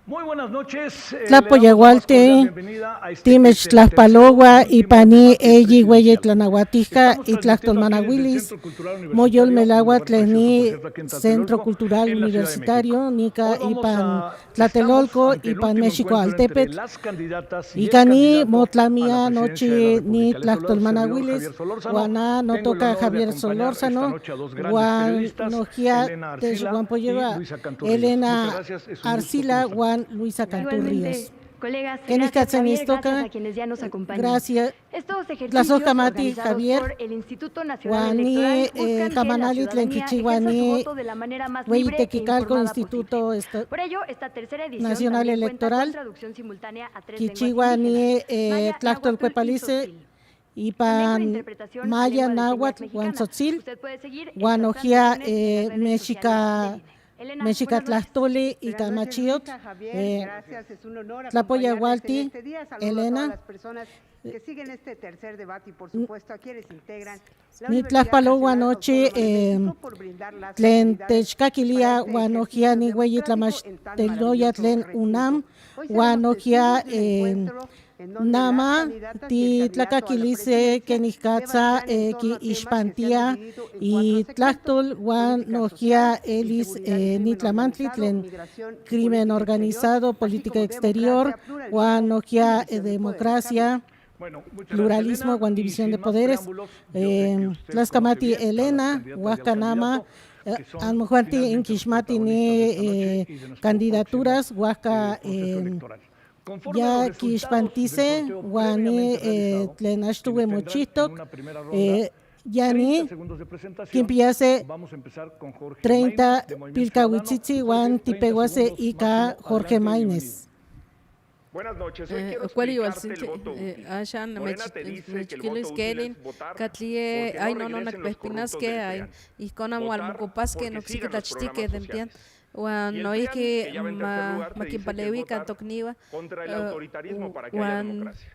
Muy buenas noches. Tlapoyahualte, Timech Tlaxpalogua, Ipani, Eyi, Hueye, Tlanahuatija, y Tlaxtolmanahuilis, Moyol Melagua, Tleni, Centro Cultural Universitario, Nica, Ipan Tlatelolco, Ipan México Altepet, Icani, Motlamia, Nochi, Ni Tlaxtolmanahuilis, Guaná, no toca Javier Solórzano, Guan, Nojia, Texhuampoyeva, Elena Arcila, Juan Luisa Cantú Ríos. Colegas, gracias Javier, gracias a quienes ya nos acompañan. Gracias. Estos ejercicios organizados por el Instituto Nacional Electoral buscan que la ciudadanía ejerza su voto de la manera más libre e informada posible. Por ello, esta tercera edición Nacional también Electoral, cuenta con traducción simultánea a 3 lenguas indígenas: maya, Tlaxtolcuepalice, Ipan Maya, Náhuatl, Guanzotzil, Guanojia, Mexica Tlaxtoli y Camachiot, Tlapoyahualti, Elena, que siguen este tercer debate y por supuesto a quienes integran Ni Tlaxpalogua noche, Tlen Techcaquilia, Guanojia, ni Hueyi Tlamachteloya, Tlen Unam, Guanojia, Nama, ti tlacaquilice, queniscatza, ki Ixpantia, y Tlachtol, Juan Nojia, Elis, Nitlamantli, Tlen crimen organizado, política exterior, Juan Nojia, democracia, pluralismo, Juan división de poderes, Tlaxcamati, Elena, Huascanama, Anmojuanti, Inquixmati, ni candidaturas, Huasca, ya Quixpantice, Guani, Tlenaxtuwe Mochistoc, Yani, Quimpiase, 30, Pilcahuitzitzi, Juan Tipehuase, Ica, Jorge Maínez. Buenas noches, hoy quiero explicarte el voto útil. Morena te dice que el voto útil es votar porque no regresen los corruptos del PRIAN. Votar porque sigan los programas sociales. Y el PRIAN, que ya va en tercer lugar, te dice que es votar contra el autoritarismo para que haya democracia.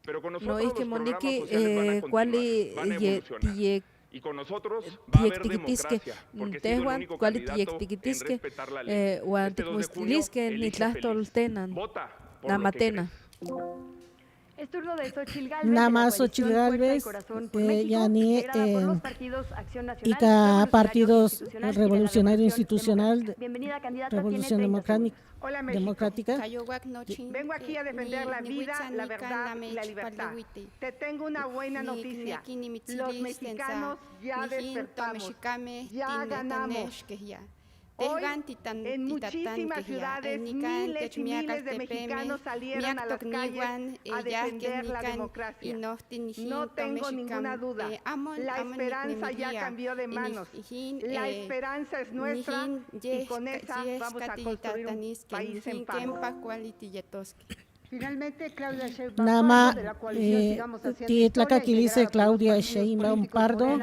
Pero con nosotros los programas sociales van a continuar, van a evolucionar. Y con nosotros va a haber democracia, porque he sido el único candidato en respetar la ley. Este 2 de junio, elige feliz. Vota por lo que crees. Es turno de Xochitl Gálvez, Nada más Xochitl Gálvez, Yani, Ica Partidos Revolucionario Institucional, Revolución Democrática. Vengo aquí a defender la vida, la verdad y la libertad. Te tengo una buena noticia. Los mexicanos ya despertamos, ya ganamos. Hoy, en muchísimas ciudades, miles y miles de mexicanos salieron a las calles a defender la democracia. No tengo ninguna duda, la esperanza ya cambió de manos. La esperanza es nuestra y con esa vamos a construir un país en paz. Finalmente, Claudia Sheinbaum Nama, de la coalición Sigamos Haciendo Tlacaquilice, Claudia Sheinbaum Pardo,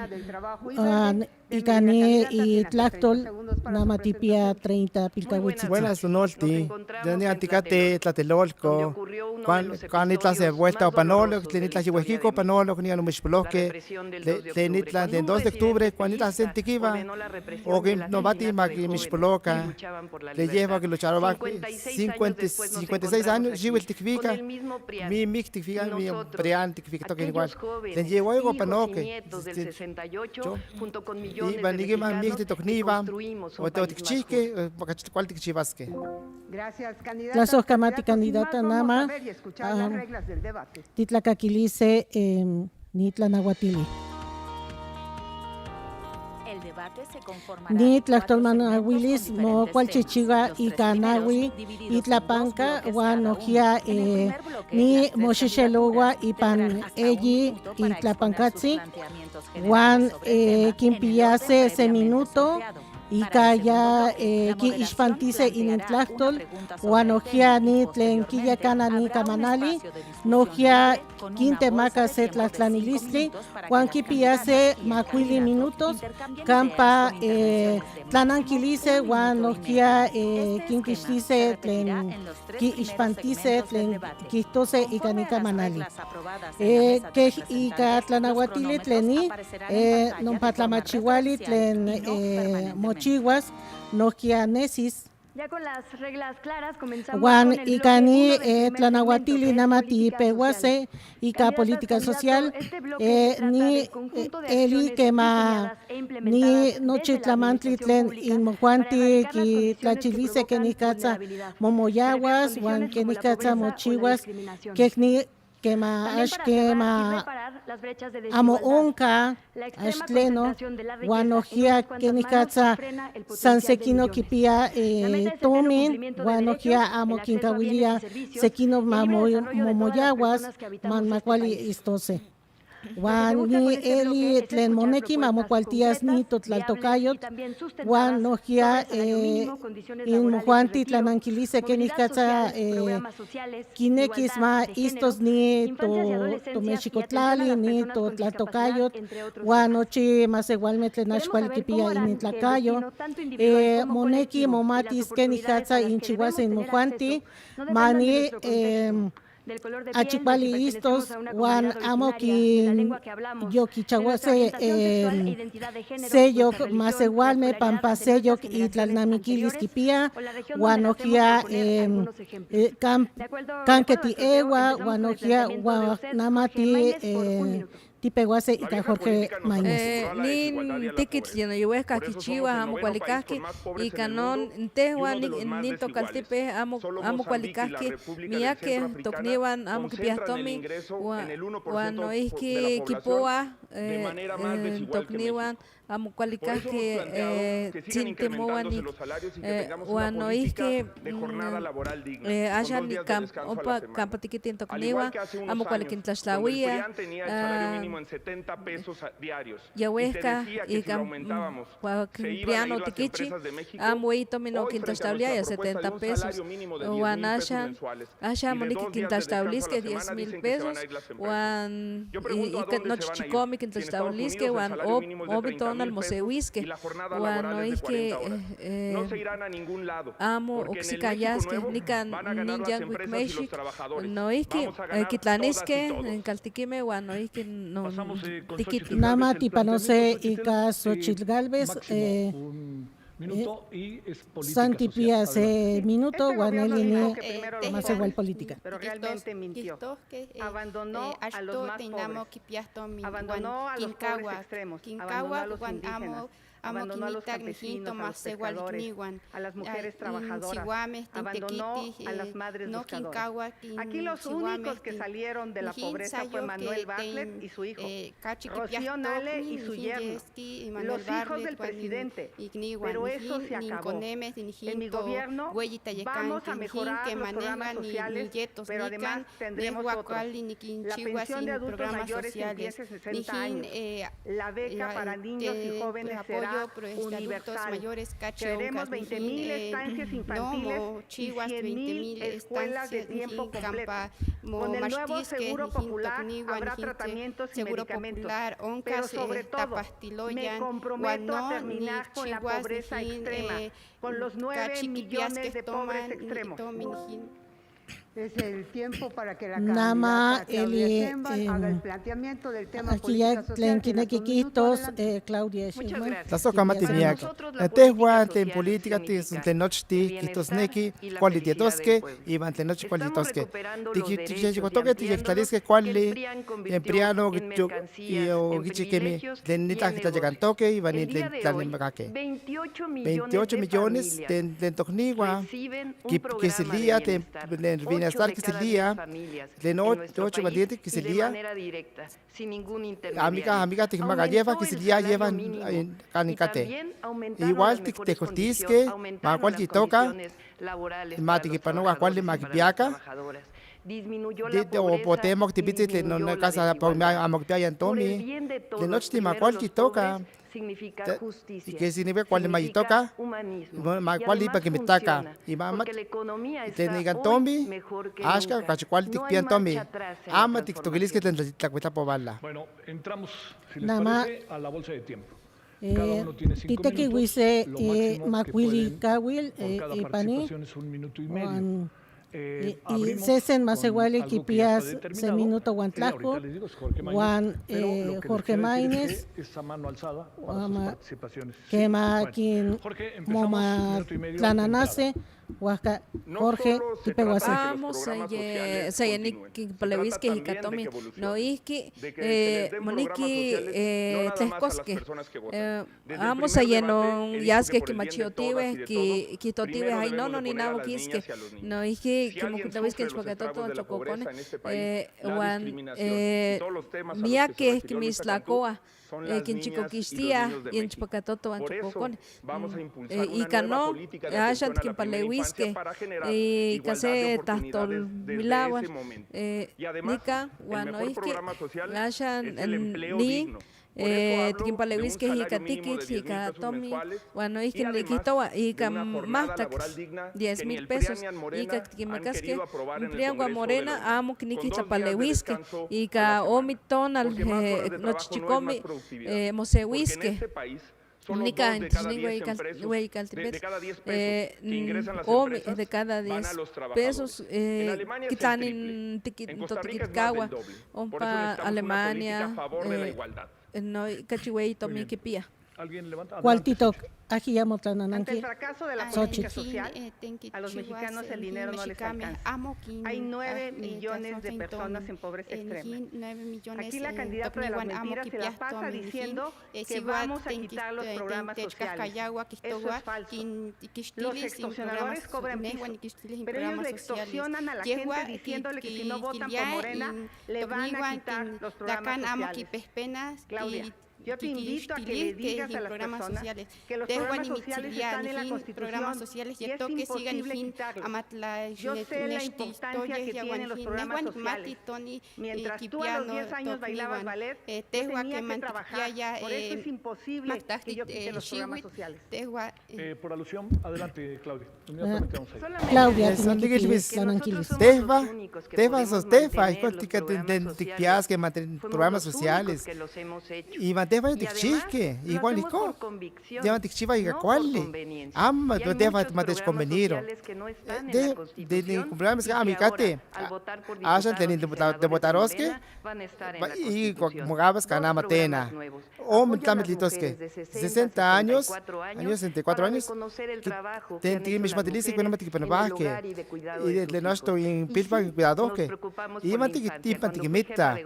Icani y Tlachtol, Nama Tipia 30 Pilcahuitzitzi. Buenas noches, Dani Anticate, Tlatelolco, Juan Itla se vuelta a Panolo, Tlenitla Chihuajico, Panolo, Nia Numishpoloque, Tlenitla de 2 de octubre, Juan Itla Sentiquiva, o que no bati Mishpoloca, le lleva que lucharon 56 años, Jiwil Tikvika, mi Mik Tikvika, mi Prian Tikvika, que igual. Le llevó algo Panoque, y Vanigima Mik Tokniva, o Teotikchique, ¿cuál Tikchivasque? Gracias, La Soscamati candidata Nama, Titlacaquilice, Nitla Nahuatili. El debate se conformará Ni Tlaxtolmanahuilis, Mo Cualchichiga y Canahui, y Tlapanca, Guanojia, ni Moshexelogua y Pan Eyi y Tlapancatzi, Guan Quimpiase ese minuto. Icaya ki Ixpantice Inintlachtol, Guanojia ni Tlenquilla Cana ni Camanali, Nojia Quinte Maca se Tlaxtlanilistli, Guanquipiase Macuili minutos, Campa Tlananquilice, Guanojia Quinquixtice Tlen ki Ixpantice Tlen Quistose y Canica Manali. Que Ica Tlanahuatili Tleni, Nompatlamachihuali Tlen Mochihuas, Noquianesis, Ya con las reglas claras comenzamos Juan con el bloque Icani, uno del primer Tlanawatili, segmento, que es Namati, política Pehuase, social. Ica Candidatas, política social, candidatos, este bloque trata ni del conjunto de Eli acciones Quema, diseñadas e ni implementadas Nochi desde la Tlamantli, administración Tlen, pública Inmojuanti, para erradicar las Ki condiciones que Tlachilice, provocan Kenikatza, vulnerabilidad. Momoyaguas, Me refiero a Juan condiciones como la Kenikatza, pobreza o la Mochihuas, discriminación. Kekni, Quema, También Ash, para cerrar y Quema, reparar las brechas de Amo desigualdad. Onca, La extrema Ashtleno, concentración de la riqueza en Guanojia, unas cuantas manos Kenikatza, frena el potencial de Sansekino, millones. Kipia, La meta es el pleno Tomin, cumplimiento de Guanojia, derechos, Amo el acceso a bienes Quincahuilia, y servicios, Sekino, y el libre desarrollo de todas las Momoyaguas, personas que habitamos este Manmacuali, país. Istose. Lo que se Juan busca con ni este bloque Eli es Tlen escuchar Moneki, Mamo propuestas Cualtías ni concretas, Totlaltocayot, viables y también sustentadas Juan Nojia, sobre salario mínimo, condiciones in laborales y Mujuanti, retiro, Tlananquilice, movilidad Kenikatza, social, programas sociales, Kinekis, igualdad Ma, de género, Istos ni infancias y to adolescencias y atención a Mexicotlali, las ni personas con discapacidad, Totlaltocayot, entre otros Juan temas. Nochi, más igualmente Queremos Tlenashkual saber cómo Kipia, harán que el Initlacayo, destino, tanto individual como Moneki, colectivo, y las Momatis, oportunidades a Kenikatza, las que Inchihuase, debemos tener Mujuanti, acceso, no dependan de Mani, nuestro contexto, del color de piel, de si Achipali pertenecemos Istos, a una Juan comunidad Amo originaria, de la lengua que hablamos, Yo de nuestra Kichahuase, orientación sexual e identidad de género, Seyok, nuestra más religión, igual la me escolaridad Pampa de nuestras Seyok y generaciones Tlalnamiquilis anteriores, Kipia, o la región donde nacemos, Guanojia, por poner algunos ejemplos. De acuerdo Canketi al sorteo, Ewa, empezamos con el Guanojia, planteamiento de usted, Jorge Guanamati, Maínez, por un minuto. Tipehuase y Jorge Maínez. Nin tikit tlinoyuesca kichiwa amo kualikahki y canon tehuan nin tokaltipe amo kualikahki miake tokniwan amo kipiahtomi wan noihki kipoa tokniwan amo kualikahki tzintemoanik wan noihki axan opa campa tikitin tokniwan amo kualikintlaxtlauia en 70 pesos diarios. Yahuesca y Priano Tiquichi, Amuito Mino Quintastablia, 70 pesos, Juan Asha Monique Quintastablisque, 10,000 pesos, Juan y Noche Chicomi Quintastablisque, Juan Obiton Almosehuisque, Juan Noisque, no se irán a ningún lado. Amo Oxicayasque, Nican Ninja Wikmeshi, Noisque, Quitlanisque, en Caltiquime, Juan Noisque, no. Nama Tipanose y Xochitl Galvez, Santi Pías, minuto, Guanelini, más igual política. Pero realmente mintió. Abandonó a los más pobres. Abandonó a los pobres extremos. Abandonó a los indígenas. Abandonó a los campesinos, a los pescadores, a las mujeres trabajadoras, abandonó a las madres buscadoras. Aquí los únicos que salieron de la pobreza fue Manuel Bartlett y su hijo, Rocío Nale y su yerno, los hijos del presidente. Pero eso se acabó. En mi gobierno vamos a mejorar los programas sociales, pero además tendremos otros. La pensión de adultos mayores que empiece 60 años, la beca para niños y jóvenes será universal. Queremos 20,000 estancias infantiles y 100,000 escuelas de tiempo completo. Con el nuevo Seguro Popular habrá tratamientos y medicamentos, pero sobre todo me comprometo a terminar con la pobreza extrema, con los 9 millones de pobres extremos. Es el tiempo para que la Nama candidata haga el planteamiento del tema aquí ya Tlenquinequiquitos, Claudia Muchas gracias. Tazo kamatiniak. Tehuan tlen política tlenochti kitosneki kuali tietoske iban tlenochi kuali titoske. Tikichicotoque tiyectalisque kuali en priano yo gichikemi tlen nitlajitlayecantoque iban tlanemacake. 28 millones tlen tocniwa quisilia tlen bienestar quisilia tlen 8 valientes quisilia amiga ticmagalleva quisilia llevan canicate igual tictecotisque ma cual titoca ma tiquipanoa cual maquipiaca o potemos tipiti en una casa amoctia Antomi de noche ma cual titoca Significa justicia, que significa cuál me toca ma cuál ipa que me taca y mamá tenigan Tommy ashka cuál te pian Tommy ama tiktokilis que te cuesta pobala. Bueno, entramos si les parece a la bolsa de tiempo. Cada uno tiene 5 Tite minutos. Kiwise Lo máximo que Macuili pueden Kawil por cada Pani participación es 1 minuto y medio. y cesen más igual equipías se minuto guantlajo, Juan Jorge Maínez, quema quien moma tlananase, Huasca Jorge Tipehuase. Vamos a yenik palewiske hikatomi no iski moniki tleskoske vamos a lleno yaske que machiotive que totive hay no ni nada kiske no iski como que tawiske chpakatoto chococone wan mia que mislacoa quinchicoquistia y en chpacatoto van chococone y cano ashat que palewiske y case tastol milawan nika wanoiske ashan ni tiquimpalewiske hikatiquitl hikatomi wanoiske nikihtowa ika mahtak 10,000 pesos ika tiquimacaske Priagua Morena amo kiniki tlapalewiske ika omitonal nochichikomi mosewiske Nica Hueycaltepetl, de cada 10 pesos, quitanin Totiquitcahua, Ompa Alemania, no Cachihuey Tomi Kipia. Cualtito, aquí ya Ante el fracaso de la política social, a los mexicanos el dinero no les alcanza. Hay 9 millones de personas en pobreza extrema. Aquí la candidata de las mentiras se la pasa diciendo que vamos a quitar los programas sociales. Eso es falso. Los extorsionadores cobran piso, pero ellos le extorsionan a la gente diciéndole que si no votan por Morena, le van a quitar los programas sociales. Claudia, yo te invito a que le digas a las personas que los programas sociales están en la Constitución y es imposible quitarlos. Yo sé la importancia que tienen los programas sociales. Mientras tú a los 10 años bailabas ballet, yo tenía que trabajar. Por eso es imposible que yo quite los programas sociales. Por alusión, adelante, Claudia. Claudia, programas sociales. Y Mateva Tichike, igual y co. Lleva Tichiva y Gacuali. Ama, tú te vas a matar convenir. De programas que amicate. Ashan teniendo de votaroske. Y Mogabas Canamatena. Hombre, también que 60 años, 64 años. Tengo mis materiales que no me tienen para y de nuestro en Pilpa cuidado que y mantiquimita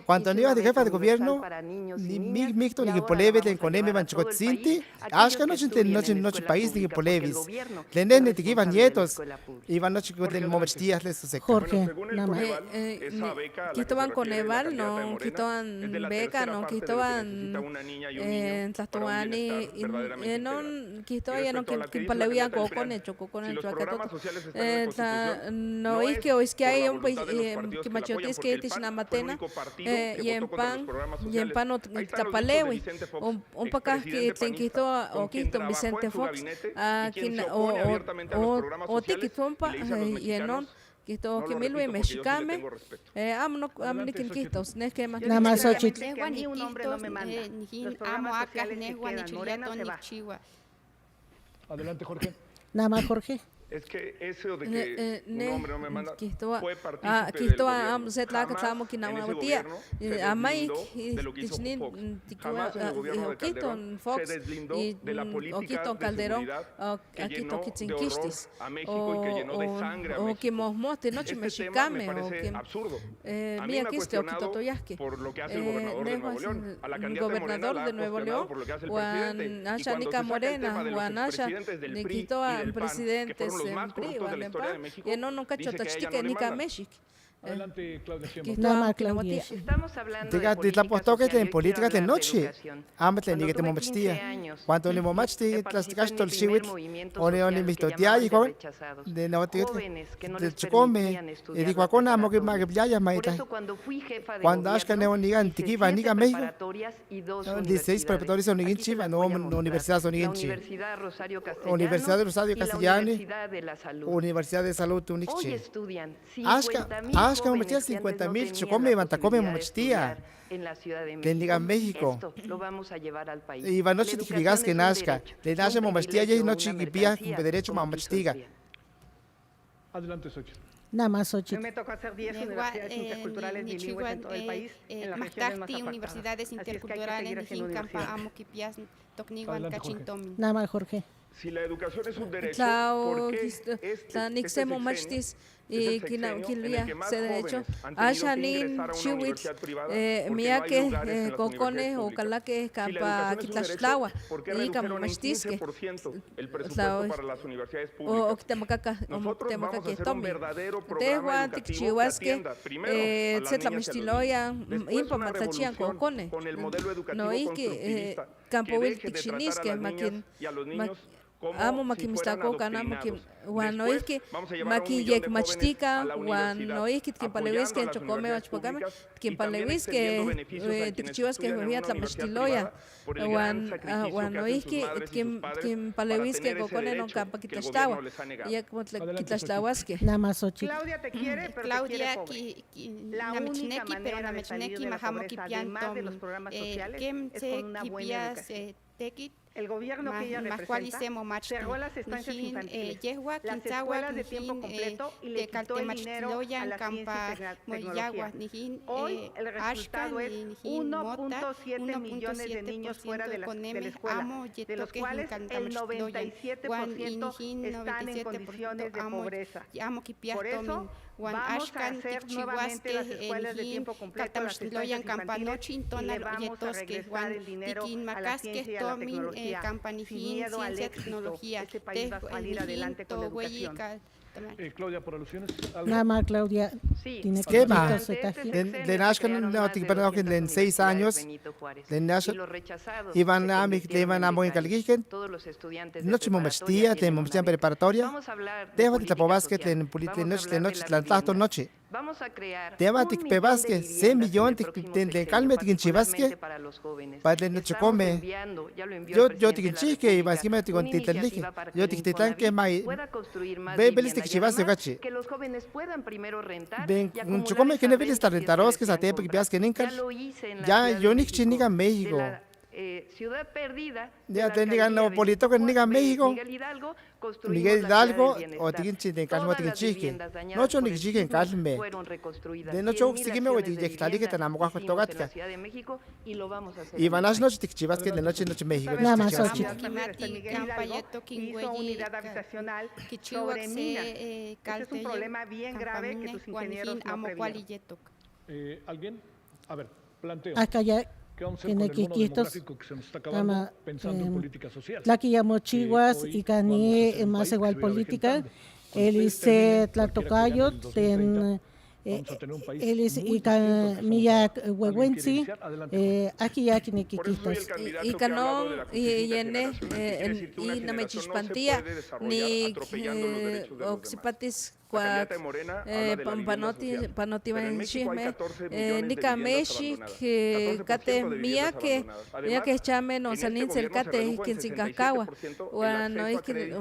cuando no iba de jefa de gobierno ni micto ni poleve ten con eme manchocotzinti ashka noche país ni polevis lenen te iban nietos iban noche con el momestías les se Jorge nada quitaban Coneval no quitaban beca no quitaban Tlatuani no quitaban ya no que palevía con el choco con el chuacato no es que hay un país que machotis que tisnamatena y en pan no tapalewi un pacas que tenquito o quito Vicente Fox o tiquitompa y en quito que milwe mexicame am ni quinquitos nes que más nada más ochit ni un hombre no me manda los programas sociales que quedan Morena se va. Adelante, Jorge. nada más Jorge Es que eso de que un hombre no me manda fue partícipe del gobierno, jamás de lo que hizo Fox. Jamás en el gobierno de Calderón se deslindó de la política de seguridad que llenó de horror a México y que llenó de sangre a México. Este tema me parece absurdo. A mí me ha cuestionado por lo que hace el gobernador de Nuevo León. A la candidata Morena la ha cuestionado por lo que hace el presidente. Y cuando se saca el tema de los expresidentes del PRI y del PAN, que fueron los más corruptos de la historia de México, dice que a ella no le mandan. Adelante, Claudia Sheinbaum. nada Claudia Estamos hablando de la postura de política de noche. Ambas ni que te momestia. Cuando le momasti tlasticastol shiwit o le mistotia y con de no te de chocome y digo con amo que más que ya maita. Cuando ashka ne onigan tikiva niga México. 16 preparatorias son nigin chiva no universidad son nigin chi. Universidad de Rosario Castellani. Universidad de Salud Unichi. Ashka momestia 50,000 chocome bantacome momestia. En la Ciudad de México. México. Esto lo vamos a llevar al país. Y va noche tiquigas que nazca. Le nace momestia y noche que pía con derecho momestiga. Adelante, Xochitl. Nada más Xochitl. Me tocó hacer 10 universidades interculturales bilingües en todo el país, en las regiones más universidades interculturales en Campa, Amoquipias, Tocniwan, Cachintomin. Nada más Jorge. Si la educación es un derecho, ¿por qué este sexenio y Kilvia se derecho Ashanin Chiwit Miyake Kokone o Kalake Campa Kitlaxtlawa y Kamashtiske o Kitamaka Tomi Tehuan Tikchiwaske Tzetlamixtiloya Impamatachian Kokone no iki Campowil Tikchiniske Makin amo makimistako kana makim wanoiki makiyek machtika wanoiki kimpalewiske chokome wachpokame kimpalewiske tikchiwaske huiatla machtiloya wanoiki kimpalewiske kokone no kampa kitlaxtawa yak kitlaxtawaske nada más Xochitl. Claudia te quiere, pero Claudia namichneki pero namichneki mahamo kipiantom kem se kipias tekit el gobierno que ella representa cerró las estancias infantiles, las escuelas de tiempo completo y le quitó el dinero a la ciencia y tecnología. Hoy el resultado es 1.7 millones de niños fuera de la escuela, de los cuales el 97% están en condiciones de pobreza. Por eso vamos a hacer nuevamente las escuelas de tiempo completo, las estancias infantiles, y le vamos a regresar el dinero a la ciencia y a la tecnología. Sin miedo al éxito, este país va a salir adelante con la educación. Claudia, por alusiones. Nada más, Claudia. Sí. ¿Qué más? De Nashkan, en 6 años, de Nashkan, iban a Moicalgigen, noche momestia, de momestia preparatoria, de Batapobasket, en Politenoche, noche. Vamos a crear Temátic Pebasque, 100 millones de calme de Chivasque, para el noche come. Yo te chique y vas a me con Titaliche. Yo te quitan que mai. Bebelis de Chivasque gachi. Que los jóvenes puedan primero rentar. Ven, un chocome que no veles rentaros que satepe que pias que nincal. Ya yo ni chiniga México. Ciudad perdida. Ya te digan no polito que niga México. Miguel Hidalgo o Tiginchi de Calmo Tiginchique. No son ni chique en Calme. De noche seguime o Tiginchi que tenemos bajo Togatka. Y van a noche Tichivas que de noche México. Nada más Miguel Hidalgo hizo unidad habitacional sobre minas. Ese es un problema bien grave que tus ingenieros no previeron. ¿Alguien? A ver, planteo. Acá ya. ¿Qué vamos a hacer con el bono demográfico que se nos está acabando pensando en política social? La que llamó Chihuas y Cani más igual política. Él dice Tlatocayo, él dice y Miyak Huehuenzi, aquí ya que Niquiquitos. Y Cano, y Yene, y Namechishpantía, ni Oxipatis. Panoti en chisme ni cameshi cate mía que chame no sanin cercate quien sin cascagua bueno es que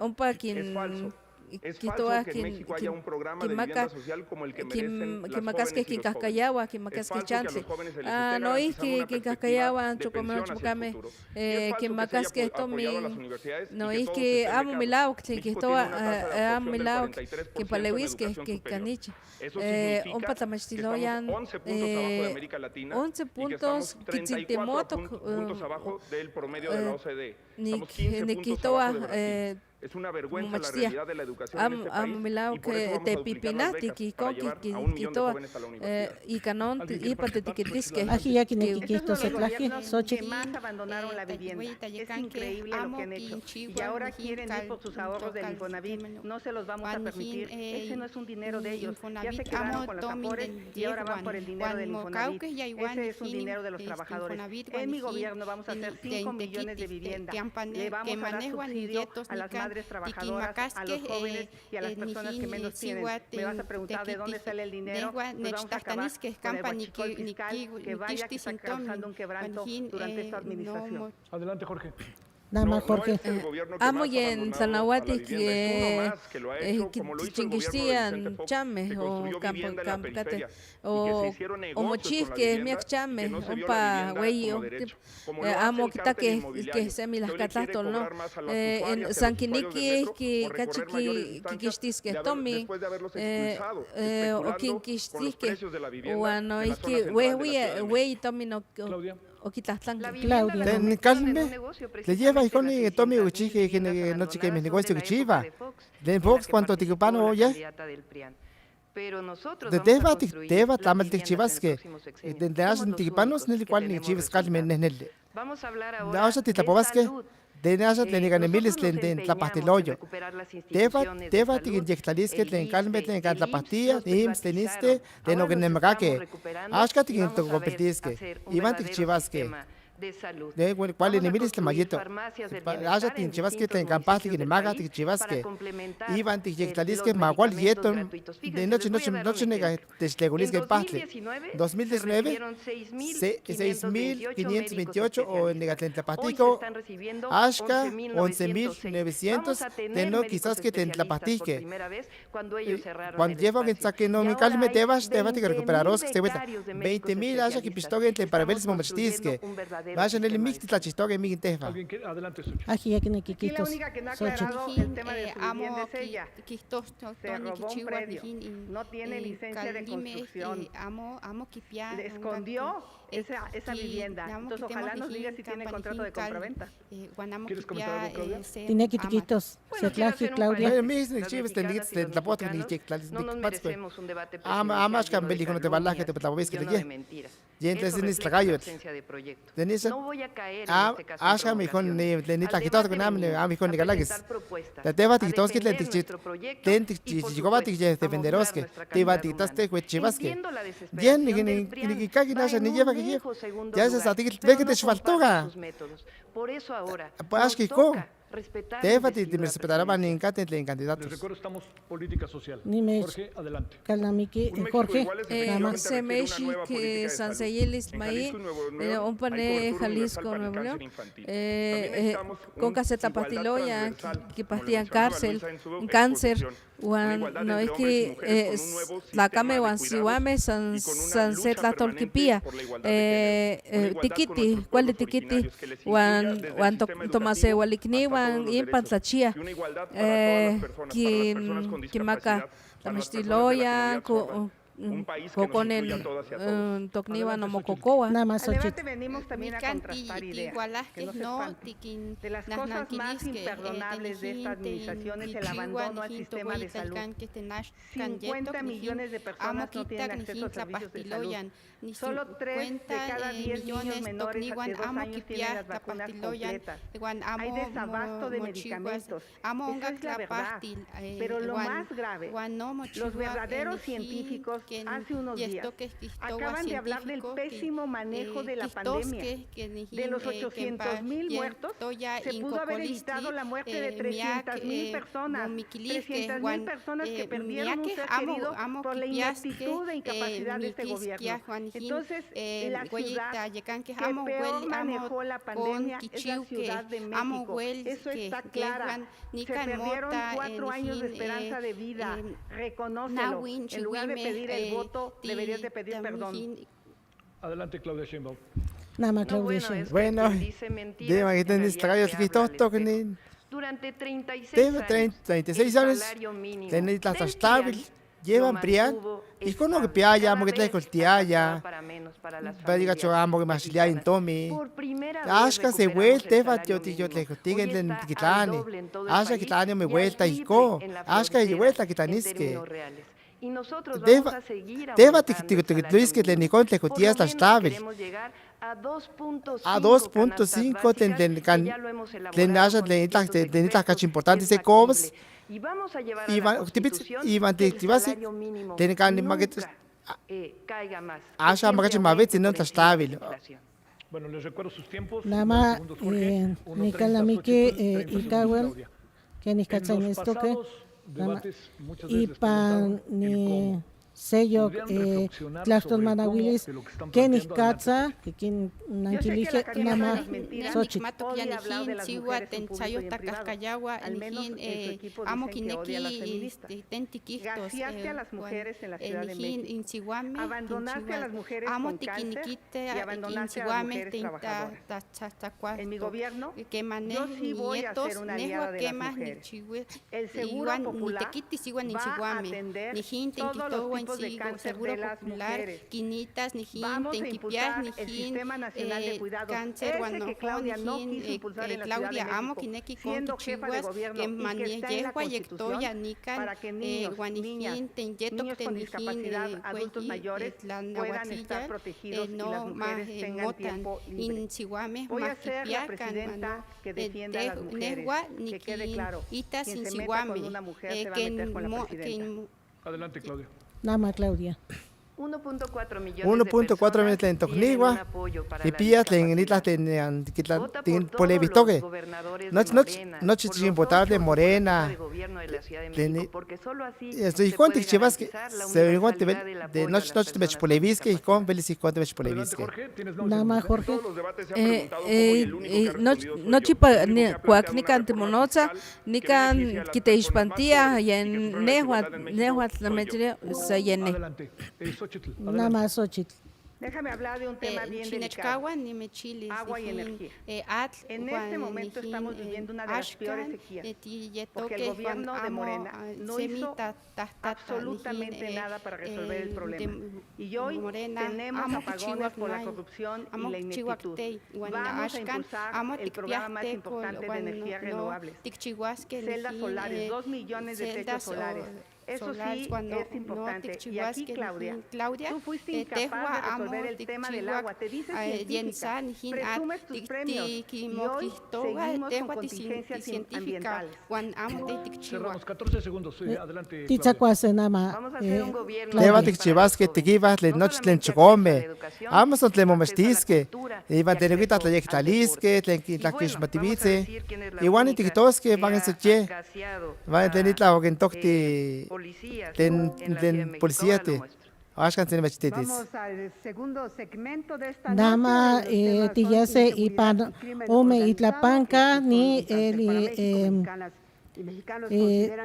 un paquín Es falso que en México haya un programa de vivienda social como el que merecen las jóvenes y los jóvenes. Es falso que a los jóvenes se les esté garantizando una perspectiva de pensión hacia el futuro. Y es falso que se haya apoyado a las universidades no y es que que todos amo mi lado que discutiendo una tasa de amo mi lado absorción del 43% que en palewis que educación caniche superior. Eso significa un patamastiloyan que estamos 11 puntos abajo de América Latina 11 y que puntos estamos 34 puntos abajo del promedio de la OCDE. Estamos 15 puntos abajo de Brasil. Es una vergüenza la realidad de la educación en este país y por eso vamos a duplicar las becas para llevar a 1 millón de jóvenes a la universidad. Y canon y patetiquitisque aquí ya que Niquiquitos se traje que más abandonaron la vivienda. Es increíble lo que han hecho. Y ahora quieren ir por sus ahorros del Infonavit. No se los vamos a permitir. Ese no es un dinero de ellos. Ya se quedaron con los Afores y ahora van por el dinero del Infonavit. Ese es un dinero de los trabajadores. En mi gobierno vamos a hacer 5 millones de viviendas. Le vamos a dar subsidios a las madres trabajadoras, a los jóvenes y a las personas que menos tienen. Me vas a preguntar de dónde sale el dinero. Pues vamos a acabar con el huachicol fiscal que vaya que está causando un quebranto durante esta administración. Adelante, Jorge. Dama Jorge. Amo y en Tlanahuatl que chinguistian chame o campocate o mochis que miak chame pa güey amo quita que se mi las catatol no en Sanquiniqui que cachiqui que tomi o quinquistique o y que güey tomi no o quitas tan Claudia. En Calme, le lleva y con el Tommy Uchi, que no chique mi negocio que chiva. De Fox, cuánto te ocupano, oye. De Deva, Tamal de Chivasque. De las antipanos, en el cual ni Chivas Calme en el. Vamos a hablar ahora De Asa Titapobasque. De Nasa, le negan emiles en la pastiloyo. Deva, te inyectalisque, te encalme, te encanta la pastilla, de Ims, teniste, de no genemagaque. Ashka, te competisque. Iván, te chivasque. de salud. De cuál enemilis te mayito. Aya tin chivasque te encampasti que maga te chivasque. Iban te yectalisque magual yeton de noche nega te slegulisque pastle. 2019 6.528 o en negatlenta patico. Ashka 11.900 de no quizás que te entlapastique. Cuando llevan que saque no mi calme te vas te recuperaros que se vuelta 20.000 aya que pistogue te para ver si momachtisque. Vayan el mix la chistogue mi tefa. Adelante, aquí ya que no quiquitos. La única que no ha aclarado el tema de su vivienda es ella. Se robó un predio, no tiene licencia de construcción. Le escondió esa vivienda. Entonces ojalá nos diga si tiene contrato de compraventa. ¿Quieres comentar algo, Claudia? Tiene quiquitos. Setlaji, Claudia. No nos merecemos un debate Amas cambeli no te balas que te patabes que lleno de le. mentiras. Y entonces Eso en refleja Islagayo. ausencia de proyectos. No voy a caer en este caso en Asha mi con ni ni ta quitado con amne a mi con nigalagis. Te te bati todos que te tichit. Ten tichigobati que te venderoske. Te bati taste que chivaske. Bien ni kagi nasha ni lleva que lleva. Ya se sati ve que te faltoga. Por eso ahora Pues que co. respetar Te bati te respetaraban en candidatos. Les recuerdo, estamos política social. Ni me Jorge, adelante. Calamiki, Jorge. Se me que San Seyelis Maí, un pane Jalisco, Nuevo León, con caseta pastiloya, que pastían cáncer, no es que la came siwame san setla tolquipía, tiquiti, cuál de tiquiti, wan tomase walikni, wan impantlachía, que maca la mestiloya, Coconen Tocniva no Mococoa. Nada más Al debate venimos también a contrastar ideas. Que no se espanten. De las cosas más imperdonables de esta administración es el abandono al sistema de salud. 50 millones de personas no tienen acceso a servicios de salud. Solo 3 de cada 10 niños menores de 2 años tienen las vacunas completas. Hay desabasto de medicamentos. Esa es la verdad. Pero lo más grave, los verdaderos científicos hace unos días acaban de hablar del pésimo manejo de la pandemia. De los 800,000 muertos, se pudo haber evitado la muerte de 300,000 personas. 300,000 personas que perdieron un ser querido por la ineptitud e incapacidad de este gobierno. Entonces, la ciudad que peor manejó la pandemia es la Ciudad de México. Eso está claro. Se perdieron 4 años de esperanza de vida. Reconócelo. En lugar de pedir el voto, deberías de pedir perdón. Adelante, Claudia Sheinbaum. Nada más, Claudia Sheinbaum. Bueno, dime que tenés tragos que toquen. Durante 36 años, tenés la estable, llevan prian, y con lo que piaya, amo que te coltiaya, para diga yo amo que más ya en Tommy. Ashka se vuelta, yo te contigo en Quitlane. Ashka Quitlane me vuelta y co. Ashka y vuelta Quitlanisque. Y nosotros vamos a seguir Luis que le nicón te cotías la estable. A 2.5 tendrás cacho importante ese cobs. Y vamos a llevar a la Constitución que el salario mínimo nunca caiga más. Asha magacho mabet no está estable. Bueno, les recuerdo sus tiempos. Nada más, ni calamike y cawel, que ni cachan esto que. Y pan ni sello Tlaxton Manawilis Kenih Katza Kin Nankilige Nama Xochitl. Vaciaste a las mujeres en la Ciudad de México. Abandonaste a las mujeres con cáncer y abandonaste a las mujeres trabajadoras. En mi gobierno, yo sí voy a ser una aliada de las mujeres. El Seguro Popular va a atender todos los tipos de cáncer de las mujeres. Vamos a impulsar el Sistema Nacional de Cuidados, ese que Claudia no quiso impulsar en la Ciudad de México, siendo jefa de gobierno y que está en la Constitución, para que niños, niñas, niños con discapacidad, adultos mayores puedan estar protegidos y las mujeres tengan tiempo libre. Voy a ser la presidenta que defienda a las mujeres, que quede claro, quien se meta con una mujer se va a meter con la presidenta. Adelante, Claudia. Nama Claudia. 1.4 millones en Tocnigua, y pillas en islas de Polevitoque. No sin votar de Morena. Estoy con que chivas que se iguante de noche de Polevisque y con Feliz de Polevisque. Nama Jorge. No chipa ni cuacnican timonoza, ni can quiteishpantía, y en Nehuat la metría se llene. Nama Xochitl. Déjame hablar de un tema bien delicado. Agua y energía. En este momento estamos viviendo una de las peores sequías, porque el gobierno de Morena no hizo absolutamente nada para resolver el problema. Y hoy tenemos apagones por la corrupción y la ineptitud. Vamos a impulsar el programa más importante de energías renovables. Celdas solares, 2 millones de techos solares. Eso sí es importante. Y aquí, Claudia, tú fuiste incapaz de resolver el tema del agua. Te dices científica, presumes tus premios y hoy seguimos con contingencias ambientales. Cerramos 14 segundos. Adelante, Vamos a hacer un gobierno. Llévate chivasque, te guivas, le noche le enchocome. Vamos a le momestisque. Iba a tener que estar le talisque, la quismativice. Igual ni tikitosque van a ser che. Van a tener la ogentocti. Den policía te. Vamos al segundo segmento de esta Nama tiyase ipan ome itlapanca ni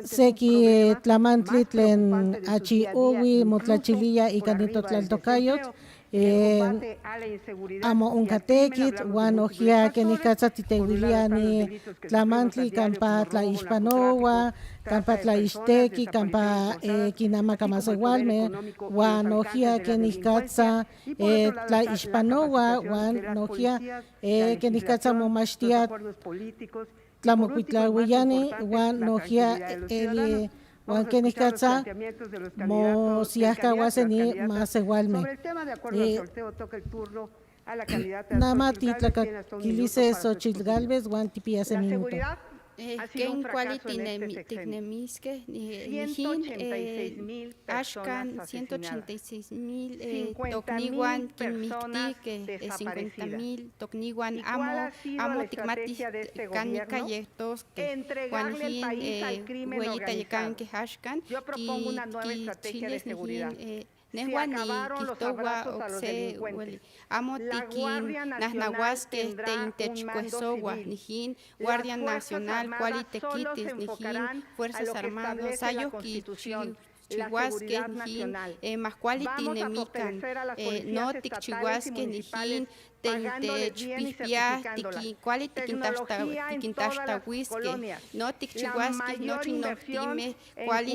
seki tlamantli tlen achi uwi motlachiliya y canito tlaltocayot amo uncatequit wan ojia kenikatza titehuilia ni tlamantli campa tlaixpanowa campa tlaixtequi campa kinama kamasewalme wan ojia kenikatza tlaixpanowa wan ojia kenikatza momachtia tlamocuitlahuiyani wan ojia Juan Kenikatza, Mosiacahuaseni, Masewalme. Sobre el tema de acuerdo al sorteo, toca el turno a la candidata. Nama Titlaquilice Xochitl Galvez, Juan Tipiase Minuto. Ken quality tecnemiske, 186,000 Ashkan 186,000 Tocniwan Kimikti 50,000 Tocniwan Amo Ticmatis Canica Yetos entregarle el país al crimen organizado. Yo propongo una nueva estrategia de seguridad. Se acabaron los abrazos a los delincuentes. La Guardia Nacional tendrá un mando civil. Guardia Las Fuerzas Nacional, Armadas solo se enfocarán Fuerzas a lo que Armadas, establece la Constitución, la seguridad nacional. Vamos a fortalecer a las policías estatales y municipales, pagándoles bien y certificándolas. Tecnología en todas las colonias. La mayor inversión en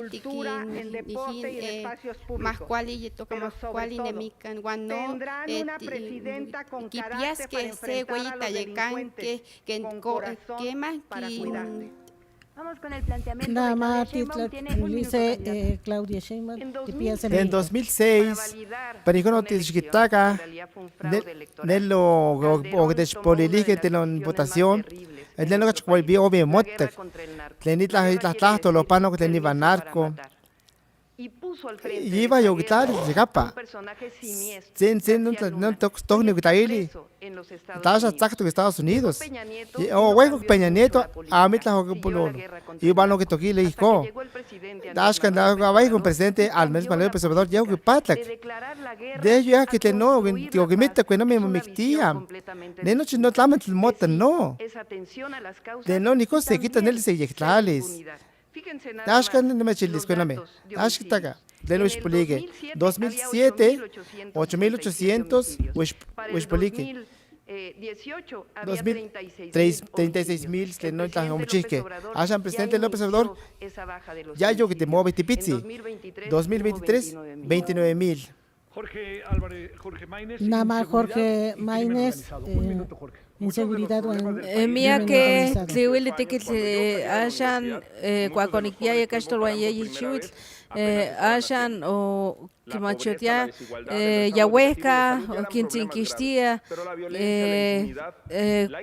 cultura, en deporte y en espacios públicos. Pero sobre todo, tendrán una presidenta con carácter para enfrentar a los delincuentes, con corazón para cuidarte. Vamos con el planteamiento Nama de Claudia Sheinbaum. dice Claudia Sheinbaum. En 2006, perigono tiskitaka, nello ogdeshpolilige telon votación, el nelo volvió obvio motte. Tlenitla tlahto lo pano que teniva narco. y puso al frente iba yo quitar un personaje siniestro no toque preso en los Estados Unidos. Estados Unidos. Peña Nieto a mí la juego por iba lo que toqué le dijo. Das que andaba con presidente al menos Manuel López Obrador ya que patak. De ello ya que te no que mete que no me mectía. De noche no tlamen el mota no. De no ni cosa se quitan él se yectales. Ashkan no me chilis con me. Ashkitaga. De los poligue. 2007 8800 wish poligue. 18 había 36,000 que no están como chique. Hayan presidente López Obrador. Ya yo que te mueve tipitzi. 2023 29,000. Jorge Álvarez, Jorge Maínez. Nada más Jorge Maínez. Inseguridad mía que tliwili tikit ashan cuaconiquia y castolhuaya y chihuitl ashan o kimachotia yahueca o quintinquistia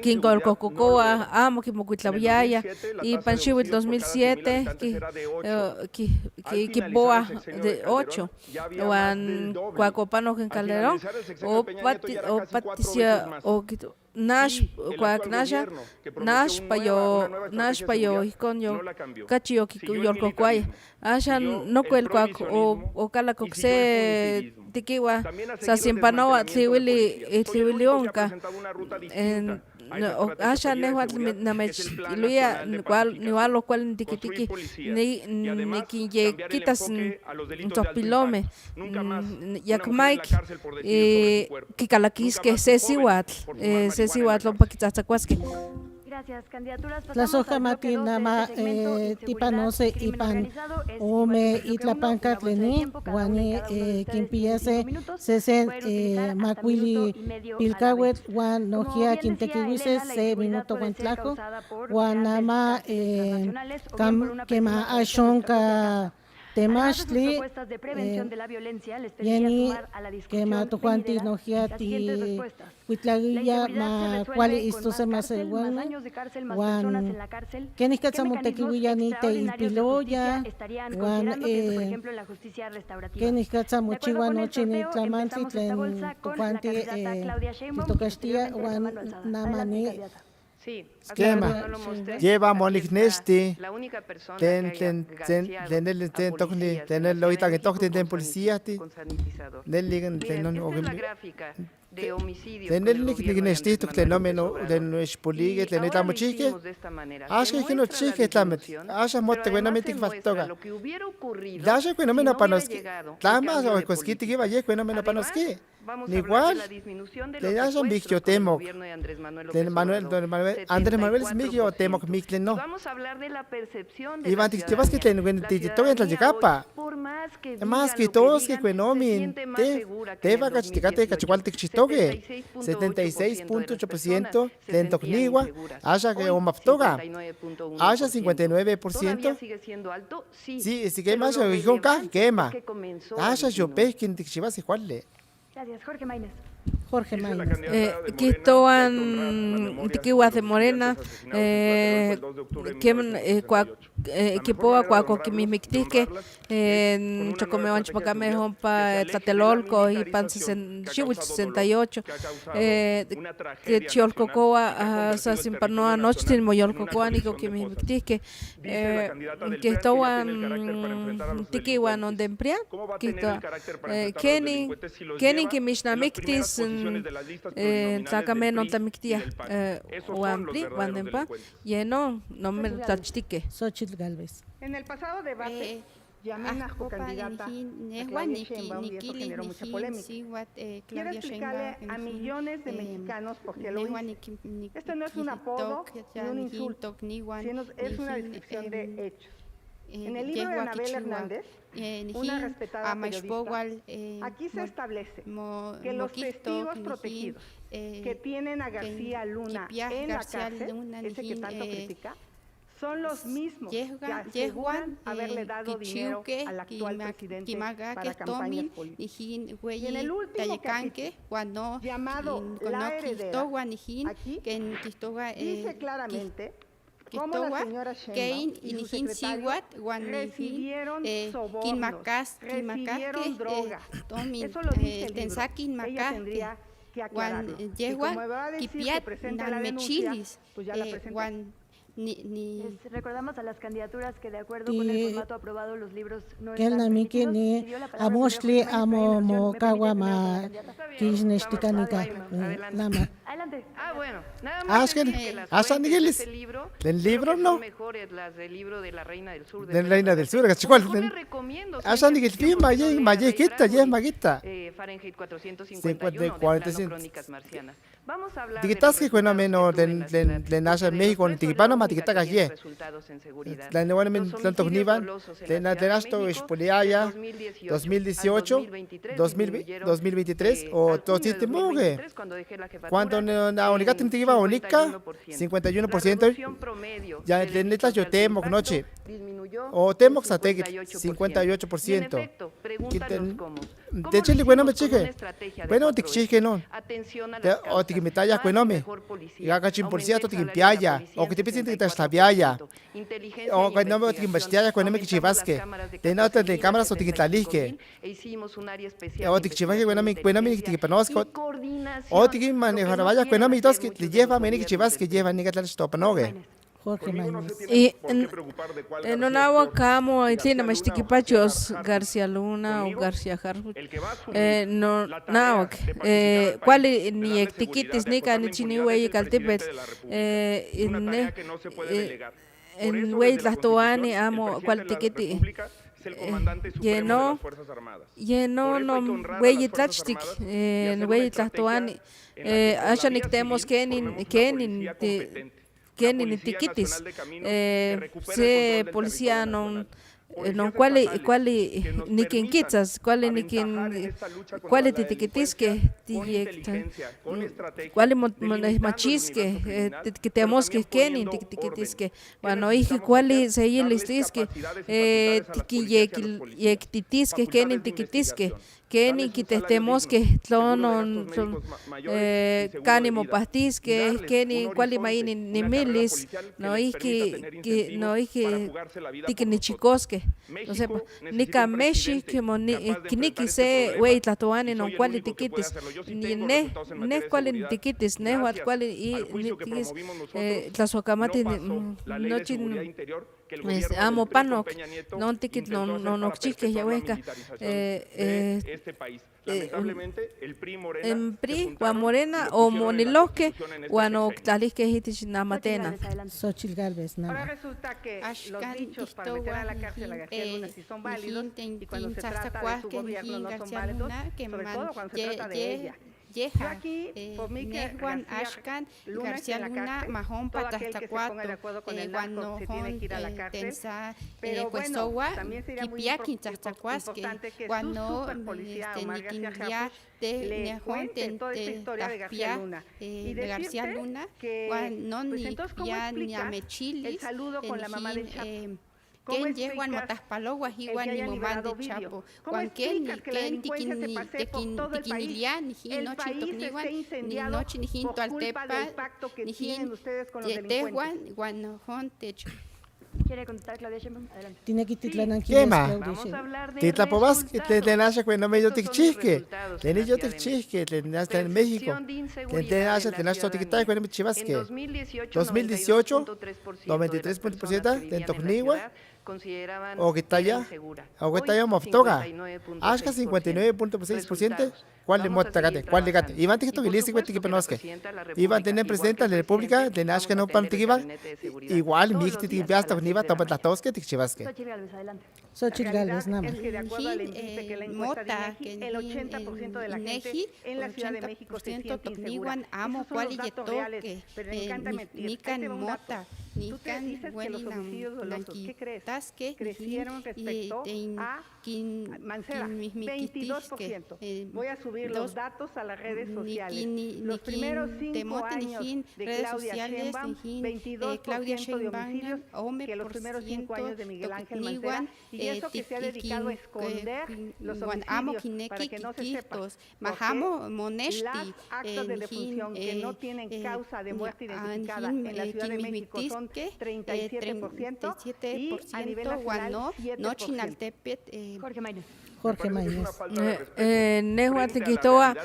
quincolcococoa amo quimocuitlaviaya y panchihuitl 2007 quipoa de 8 Juan cuacopano en Calderón o paticia o Nash payo hikon yo kachio yorko kwai ashan no kuel kwa o kala kokse tikiwa sa simpanoa tliwili onka en ashan ne wat na mech luya ni lo cual tikitiki ni kinye quitas topilome yak Mike kikalakis que sesiwat lo paquitazacuasque. Gracias. Candidaturas. La soja matina ma tipanose ipan ome itlapanca tleni guani quimpiase sesen macuili pilcawet guan nojia quintequihuises 6 minutos guantlaco guanama quema ashonca Temashli, yani que mato Juanti Nojiati, Huitlaguilla, ma cuali isto se más el bueno, Juan, que ni Catzamontequihuilla ni te impiloya, Juan, que ni Catzamochigua noche ni Tlamantli, Tlen Juanti, Tito Castilla, Juan Namani. Esquema, lleva Monignesti, tener ahorita que toque de policía, de homicidio. Tener Nignesti, que no me de nuestro poligue, tener la mochique, así que no chique, así mote buena mente que factoga. Dasha que no me la panoski, tamas o cosquiti que vaya que no me la panoski. Igual, le das un bicho temo. Andrés Manuel es mijo temo que micle no. Vamos a hablar de la percepción de Iván, te vas que te toque en la capa. Más que todos que cuenomin, te va a cachiticate, cachicual te chitoque. 76.8% de Tocnigua, haya que un maptoga. Haya 59%. Sigue siendo alto, sí. Sí, si quema, se dijo quema. Haya yo pez que te chivas igual. Gracias, Jorge Maínez. Jorge Maínez. Quitoan tiquihuas de Morena, equipoa cuaco que mi mictique, chocomewan chpacame hompa tlatelolco y pan 68, que chiolcocoa, sa simpanoa noche moyolcocoa nico que mi mictique, que toan tiquihuan donde emplean, quito, Kenny que mishnamictis, sacame no tamictia, o ampli, guandempa, lleno, no me tachtique. Xochitl Gálvez. En el pasado debate, Yamena, candidata a Claudia Sheinbaum, y eso generó mucha polémica. Quiero explicarle a millones de mexicanos por qué lo hice. Esto no es un apodo ni un insulto, sino es una descripción de hechos. En el libro de Anabel Hernández, una respetada periodista, aquí se establece que los testigos protegidos que tienen a García Luna en la cárcel, ese que tanto critica, son los mismos que aseguran haberle dado dinero al actual presidente para campañas políticas. Y en el último capítulo, llamado La Heredera, aquí dice claramente como la señora Sheinbaum y su secretario recibieron sobornos, recibieron droga. Eso lo dice el libro. Ella tendría que aclararlo. Y como me va a decir que presente la denuncia, pues ya la presenté. Recordamos a las candidaturas que de acuerdo con el formato aprobado los libros no están permitidos. Adelante. Bueno, nada más que las fuentes de este libro, el libro no son mejores las del libro de la Reina del Sur. De la Reina del Sur, ¿cuál? Les recomiendo. Fahrenheit 451 de Crónicas Marcianas. Vamos a hablar de fenómeno de Nasa México, en Tiquipano, Matiquitaca, resultados en seguridad. La nueva tanto Nivan, de Nasto, Espoliaya, 2018, 2023, o todo este muge. Cuando la única tentativa única, 51%, ya de neta yo temo noche, o temo que 58%. De hecho, bueno, me chique. Bueno, te chique no. O te me tallas con nome. Y haga chimpolcía, te limpiaya. O que te pisen que te estabiaya. O que no me te limpiaya con nome que chivasque. De no te cámaras o te quitalisque. O te chivasque con nome que panosco. O te manejar vaya con nome y dos que te lleva meni que chivasque lleva ni que te estopanogue. Y en un agua como tiene más tiquipachos García Luna o García Harwood no cuál ni tiquitis ni can chini güey caltipet en güey las toani amo cuál tiquiti lleno no güey tlachtik güey las toani acha nictemos que ni tiquitis se policía no cuál ni quien quitas cuál ni quien cuál te tiquitis que cuál machis que tenemos que ni tiquitis que bueno y cuál se y listis que tiquitis que ni tiquitis que ni quitemos que son cánimo pastis que ni cuál ni milis no y que ni chicos que no sé ni cameshi que ni quise güey tatuane no cuál tiquitis ni ne cuál ni tiquitis ne cuál y ni tiquitis tlasokamati no chin amo panok no tiquit no chique ya hueca lamentablemente el PRI Morena en PRI o Morena o Moniloque o no talisque hitich namatena Xochitl Gálvez ahora resulta que los dichos para meter a la cárcel a García Luna sí son válidos y cuando se trata de su gobierno no son válidos, sobre todo cuando se trata de ella. Yo aquí, por mí que García Luna, Mahón, Patastacuato, Guano, se tiene que ir a la cárcel, pero bueno, también sería muy importante que su superpolicía Omar García Harfuch le cuente toda esta historia de García Luna y decirte que, pues entonces, ¿cómo explicas el saludo con la mamá del Chapo? ¿Quién llegó a Motaspalogua, Iguan y Momán de Chapo? ¿Con quién tiquinilian, ni noche tocniwan, ni noche ni jinto altepa, ni jin, yetehuan, guanojón, techo? ¿Quiere contestar Claudia Sheinbaum? Adelante. Tiene que titlanan Vamos a hablar de Titlapovas que te nace cuando me yo te chisque. Teni yo te chisque, te nace en México. Te nace totiquita cuando me chivasque. 2018, 93% de Tocniwa. O que talla, moftoga. Ashka 59.6%. ¿Cuál le motagate? ¿Cuál le gate? Iván te gilisi que te penosque. Iván tiene presidente de la República, de Nashka no pantigiva. Igual mi te piasta con Iva, topa la tosque te chivasque. Xochitl Gálvez, nada más. Es que de acuerdo al INEGI, que la encuesta dice el 80% de la gente en la Ciudad de México se siente insegura. Esos son los datos reales, pero me encanta mentir. Ahí te va un dato. Tú te dices que los homicidios dolosos, ¿qué crees? Crecieron respecto a Mancera, 22%. Voy a subir los datos a las redes sociales. Los primeros 5 años de Claudia Sheinbaum, 22% de homicidios que los primeros 5 años de Miguel Ángel Mancera. Y eso que se ha dedicado a esconder los homicidios para que no se sepa. Las actas de defunción que no tienen causa de muerte identificada en la Ciudad de México son 37% y a nivel nacional 7%. Jorge Maynez. Jorge Maynez. Nehua tiquitoa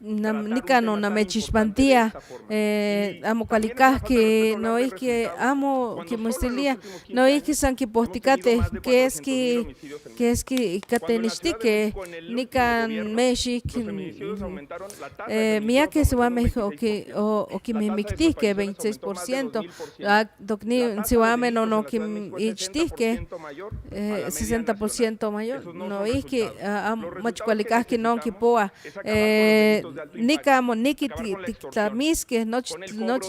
nicano namechixpantia amo calicasqui no isqui amo quimostilia no isqui san quipohticate que es que catenixtique nican mexik miaque siuameh o quimimictihque 26% docni siuameh no quimichtihque 60% mayor no isqui machcualicasqui non quipoa nica amo niqui tlamisque nochi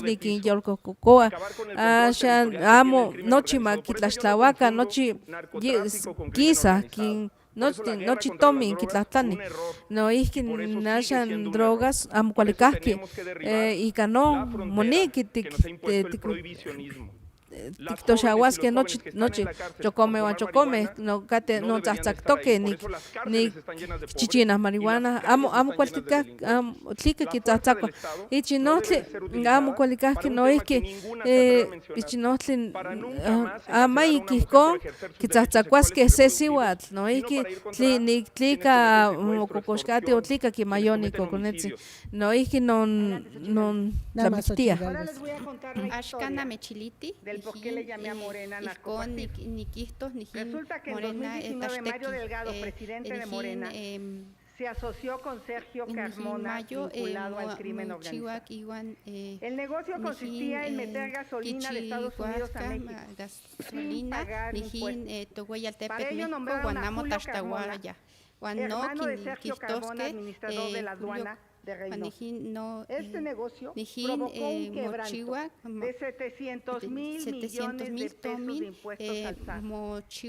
niquinyolcococoa axan amo nochi maquitlaxtlahuaca nochi quisa nochi tomin quitlahtani no isqui axan drogas amo cualicasqui ica non moniqui tiktoxauasque nochi chocome uan chocome no cate no tzahtzactoque ni chichinas marihuana amo cualtica tlica quitzahtzacua ichi nohtli amo cualicasqui no isqui ichi nohtli amai quihcon quitzahtzacuasque se siuatl no isqui tlica mococoxcati o tlica quimayoni coconetzin no isqui non tlamictia axkan namechiliti ¿Por qué le llamé a Morena narcopartida? Resulta que en 2019 Mario Delgado, presidente de Morena, se asoció con Sergio Carmona vinculado al crimen organizado. El negocio consistía en meter gasolina de Estados Unidos a México sin pagar impuestos. Para ello nombraron a Julio Carmona, hermano de Sergio Carmona, administrador de la aduana de Reynosa. Este negocio provocó un quebranto de 700 mil millones de pesos de impuestos al SAT.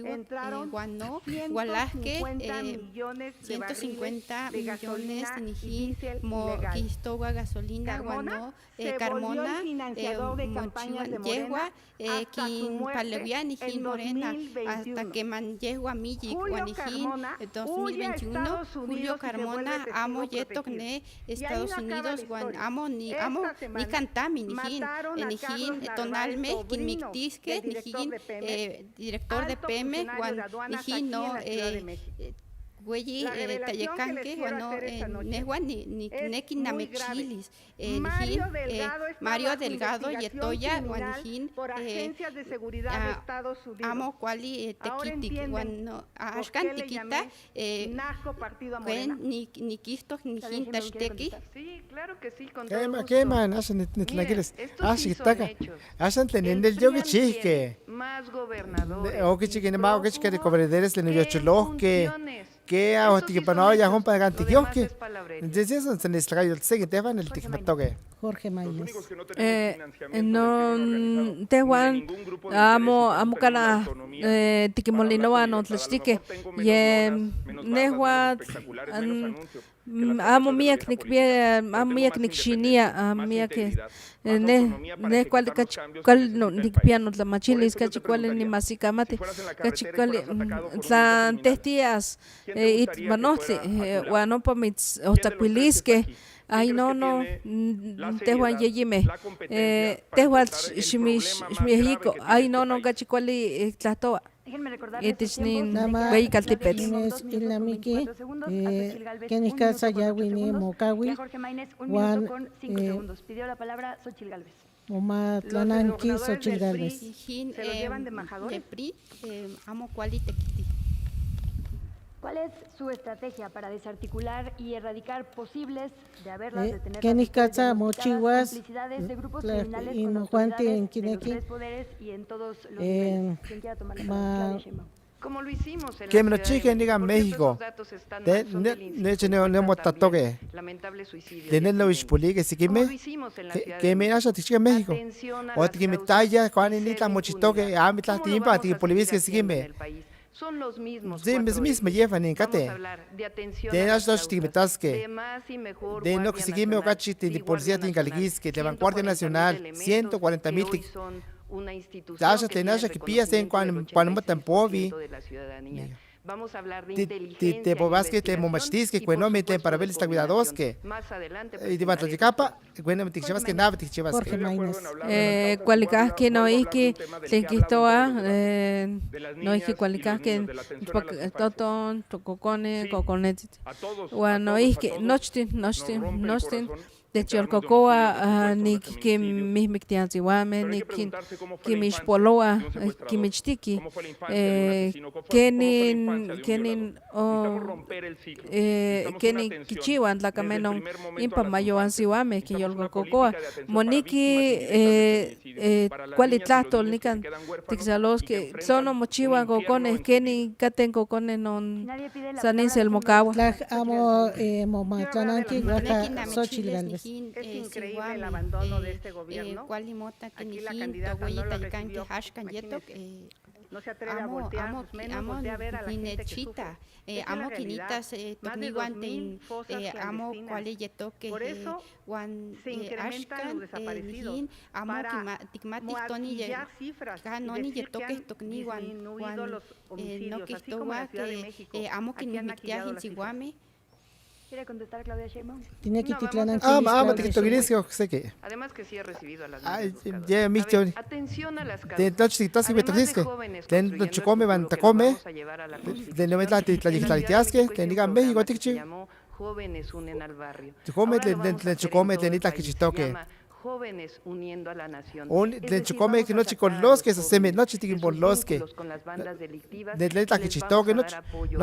Entraron 150 millones de barriles de gasolina y diésel ilegal. Carmona se volvió el financiador de campañas de Morena hasta su muerte en 2021. hasta que manllegua Millik Julio Carmona huye a Estados Unidos y se vuelve amo testigo yetok protegido. ne Y ahí Estados no acaba la Unidos historia. amo ni Esta cantami mataron a Carlos tonalme Narváez, sobrino quinmictisque del director de Pemex, director de alto Pemex funcionario de aduanas aquí en la Ciudad de México. güey La revelación que les quiero hacer esta noche negua ni es neki muy namechilis Mario Delgado Delgado estaba bajo yetoya investigación guanijin criminal por agencias de seguridad de Estados Unidos. amo cuali Ahora tequitik entienden guan por ashkan qué le tikita llamé narco partido a Morena. ni quisto ni jintashteki Sí, claro que sí, con ¿Qué todo más? gusto. ¿Qué más? Hacen tlaquiles. Estos sí son taca. hechos. Hacen teniendo el yogi chique. Más gobernadores. O que chique más o que chique de cobrederes le no cholo que que hago que para no ya junta ganti yo que. palabrería. Entonces eso se les trae el siguiente van el tic me toque. Jorge Maynez. no tehuan amo kana tikimolinoa no tlachtique ye nehua amo miak nikxinia miak ne cual no nikpiano tlamachilis cachi cual ni masikamati cachi cual tlan tehtias it manohtli wanopa mitz otzacuilisque ay no tehuan yeyime tehuan xmiejico ay no cachi cuali tlahtoa Déjenme recordarles Itich sus tiempos. Nama Caltipetl. Inés Ilamiki, Kenika Sayawini Mokawi, Y a Jorge Maynez, un Juan, minuto con 5 segundos. Pidió la palabra Xochitl Gálvez. Oma Tlananki, Xochitl Gálvez. ¿Se los llevan de embajadores? PRI amo cuali tequiti ¿Cuál es su estrategia para desarticular y erradicar posibles, de haberlas, de tener Kenikatza Mochiwas, complicidades de grupos criminales y con Juanti en autoridades de los Kineki, tres poderes y en todos los niveles? ¿Quién quiera tomar la palabra? Claudia Sheinbaum. Como lo hicimos en Que la me lo Ciudad de chiquen México. digan Por cierto, México. esos datos están mal, son del De hecho no motatoque. lamentable suicidio. Tener lo ispuli que si que Como lo me hicimos en la Ciudad de que me México. hace tichique México. Atención a O las que me causas talla cuando y ni ser la mochitoque impunidad. a mi tla ¿Cómo lo timpa vamos ti a polivis que seguir sigue haciendo en me. el país? Son los mismos Sí, cuatro mis me ejes. llevan en Vamos cate. a hablar de atención De a las las dos causas, timitasque. de más y mejor De no Guardia que seguime o Nacional cachite y de Guardia policía Nacional, tincaliquisque, de vanguardia 140,000 nacional, elementos 140,000 que hoy son una institución Dasha que tenasha tiene que pillas en reconocimiento del cuando matan povi. 86% de la ciudadanía. Vamos a hablar de inteligencia, investigación y por supuesto para ver esta cuidados que más adelante y de Batlachicapa, bueno, me tichivas que nada, tichivas Jorge Maínez. Cualicas que no hay que tlenquistoa, no hay que cualicas que toton, tococone, coconetit. Bueno, hay que nochtin, de Cholcocoa, ni que mismictianziwame, ni que mispoloa, que michtiki, kenin kichiwan tlacamenon impa mayoanziwame, que yolcocoa, moniki cualitlahtol nican tixalos que sono mochiwan cocones, kenin caten cocones non sanin selmocagua. Amo momatlananki, guaca Xochitl Gálvez. Es increíble el abandono de este gobierno. Aquí la candidata no lo recibió. No se atreve a voltear, menos voltea a ver a la gente que sufre. Amo quinitas tocniwan amo cuale yetoque por eso se incrementan los desaparecidos para maquillar cifras y decir que han disminuido los homicidios, así como en la Ciudad de México. amo quinimitía hinchihuame. ¿Quiere contestar Claudia Sheinbaum? Tiene que sé que. Además que sí he recibido a las Atención a las de jóvenes de novela México jóvenes unen al barrio. Jóvenes uniendo a la nación. Que no chicos los que se me no chitigin por los que con las bandas delictivas. De la que chistoque no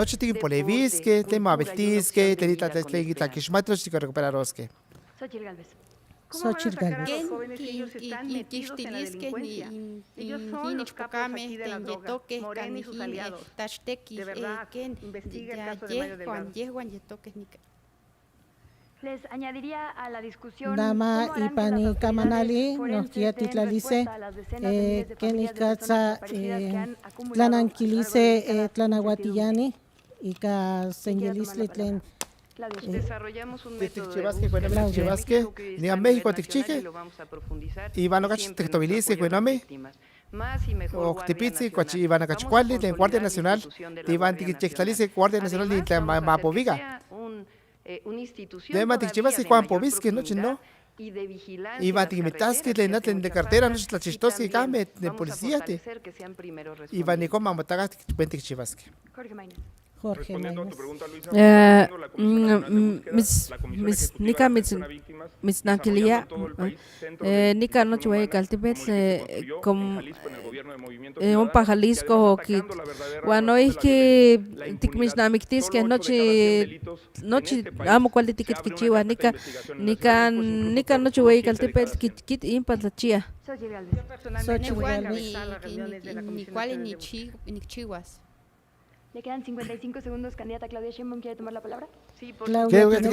chitigin por levis que tema abeltis que tenita tleguita que schmatros chico recuperaros que. Xochitl Gálvez. ¿Cómo van a sacar a los jóvenes si ellos están metidos en la delincuencia? Ellos son los capos aquí de las drogas, Morena y sus aliados. De verdad, investiga el caso de Mario Delgado. Les añadiría a la discusión Dama y pani kamanali nos titlice que ni katsa tlanankilice tlanahuatillani y ka señalisle tlen desarrollamos un método de ni a México tichique y van a tectobilice cuename o tipitzi cuachi iban a cachuali de Guardia Nacional iban tichextalice Guardia Nacional de Mapoviga de Matichivas y Juan Povisque no y de vigilancia. Y Batimitasque de Naten de cartera, no es la chistosa y came de policía. Y Vanicoma Matagas, Chivasque. Jorge Maínez. Respondiendo a tu pregunta, Luisa, nika mitznankilia nika nochiueyi kaltipetl ompa Jalisco uan noihki tikmixnamiktiskeh nochi amo kuali tikitkichiuah nika nochi ueyi kaltipetl kit inpa tlachia. Xochitl Gálvez. Ni kuali nikchiuas. Le quedan 55 segundos. Candidata Claudia Sheinbaum, ¿quiere tomar la palabra? Sí, por supuesto.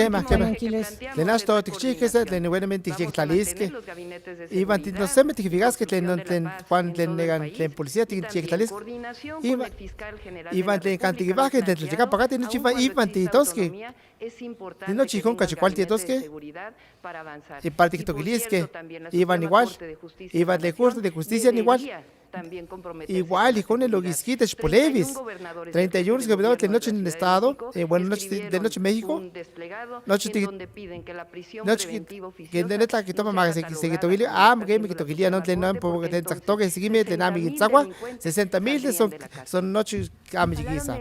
Le nas todo tichiques, le nuevamente tichictalisque. Y van no se me tichigas que cuando le negan la policía tichictalisque. Y van le cantigivaje de chica pagate ni chiva y van titoske. Y no chicón cachicual titoske. Y particuliesque. Y van igual. Y van de curso de justicia igual. Igual, y con el logisquites polevis. 31 gobernadores de noche en el estado, bueno, de noche en México. Noche que de neta que toma más que se tobile, que me toquilia no le no porque te toque seguime de nami gitsagua, 60,000 son noches amiguisa.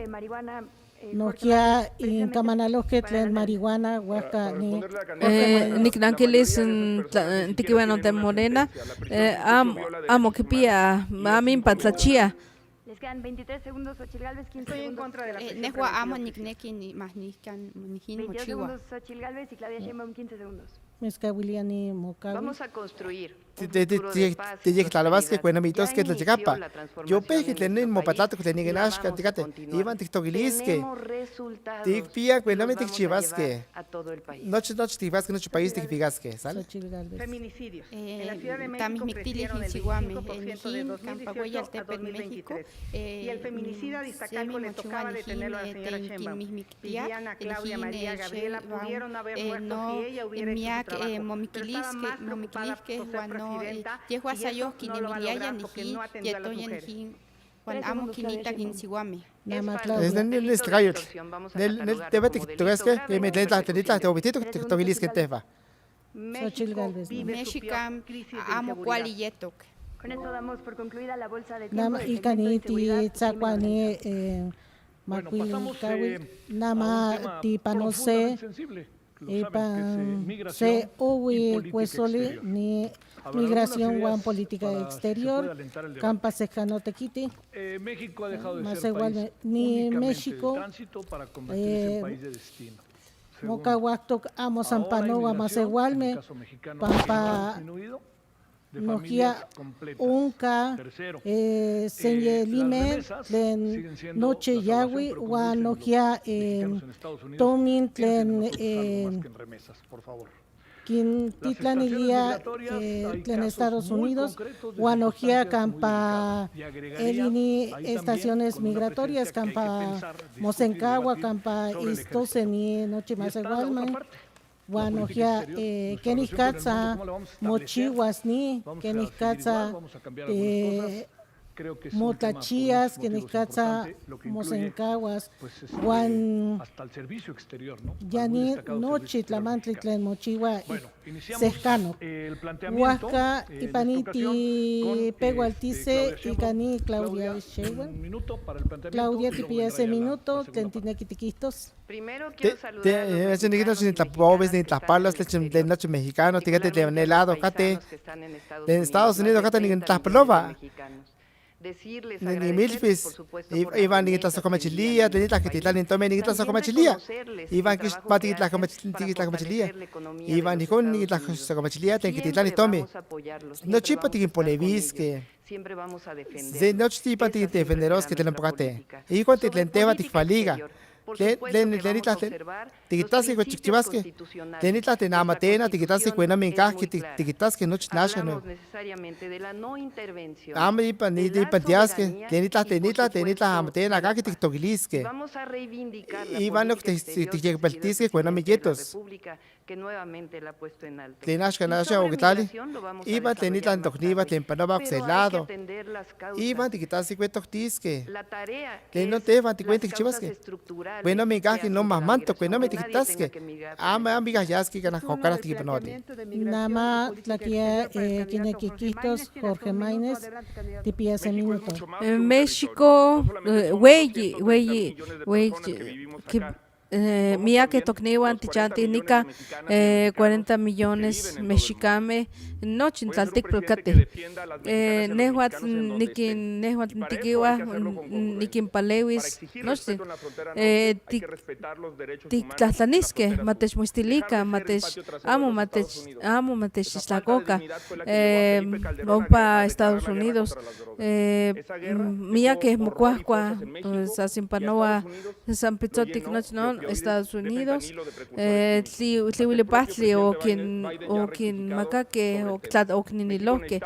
Nokia in kamanalo que tlen marihuana huaca ni niknankilis tikiwano de Morena amo que pia amin patlachia. Les quedan 23 segundos. Xochitl Gálvez, 15 segundos. Estoy en contra de la presión. Nehua amo nikneki ni más ni can ni 22 segundos. Xochitl Gálvez y Claudia Sheinbaum, 15 segundos. Mezcahuiliani Mocawi. Vamos a construir te llega la base que cuando mitos que te llegapa yo pegue tener mopatato que tenían ashka ticate iban tiktogilis que tic pia cuando me tikchivas que noche tivas que noche país tikvigas que sale feminicidios en la Ciudad de México crecieron el 25% de 2018 a 2023 y el feminicida Iztacalco le tocaba detenerlo a la señora Sheinbaum. Viviana, Claudia, María, Gabriela pudieron haber muerto si ella hubiera hecho su trabajo. Estaba más preocupada por ser presidenta y eso no lo ha logrado porque no atendió a las mujeres. Juan amo kinita kinsiwame. Desde el estrayo. Del debate que tú ves que me tenita te obitito que te vilis que te va. México amo cuali yetok. Con esto damos por concluida la bolsa de tiempo. Nama ikaniti tsakwani makwini nama tipanose se uwi cuesoli ni migración guan política exterior campa secano tequiti México ha dejado de más ser igual país ni México de tránsito para convertirse en país de destino. Mocahuactoc amo Zampanoa más igual me pampa Nokia unca senye lime tlen noche yawi wa Nokia tomin tlen quien titlan ilia en Estados Unidos wa Nokia campa elini estaciones migratorias campa Mosencagua campa istoseni noche más igual bueno, ya Kenikatsa mochiwas ni Kenikatsa motachías Kenikatsa mosencaguas Juan hasta el servicio exterior, ¿no? Ya ni noche tlamantli tlen mochiwa cercano Huasca y paniti pegualtice y cani Claudia Sheinbaum Claudia te pide ese minuto tentinekitiquistos. Primero quiero saludar ni pobres ni palas de noche mexicano fíjate de helado cate de Estados Unidos cate ni tapalova decirles, ni milfis iban ni tas como chilia de la que titan en tome ni tas como chilia iban que pati la como chilia iban ni con ni tas como chilia ten que titan en tome no chipa ti polevis que siempre vamos a defender de noche tipa ti defenderos que te lo empate y con te lenteva ti faliga Lenita tiquitasi con chichivasque lenita te namatena tiquitasi cuena minca que tiquitasque no chinasha no necesariamente de la no intervención amri paniti pantiasque tenita amatena acá que tiquitogilisque vamos a reivindicar la política exterior y tiquipeltisque cuena milletos que nuevamente la ha puesto en alto. Tenasca nasha o quitali. Iba tenita antogniva tempanova oxelado. Iba tiquitasi cuetoctisque. La tarea no te va ticuente chivasque. Bueno, mi gaji no más manto, que no me tiquitasque. Ama amigas yaski que nas cocaras tiquipanoti. Nama tlaquia quien quiquitos Jorge Maínez tipia ese minuto. México, güey, mía que tocneo antichantinica 40 millones mexicame no chintaltic procate nehuat tiquiwa nikin palewis no sé tictlanisque matech muistilica amo matech islacoca opa Estados Unidos mía que mocuascua sasimpanoa San Pitzotic no Estados Unidos tliwilipatli o quien macaque o kniniloque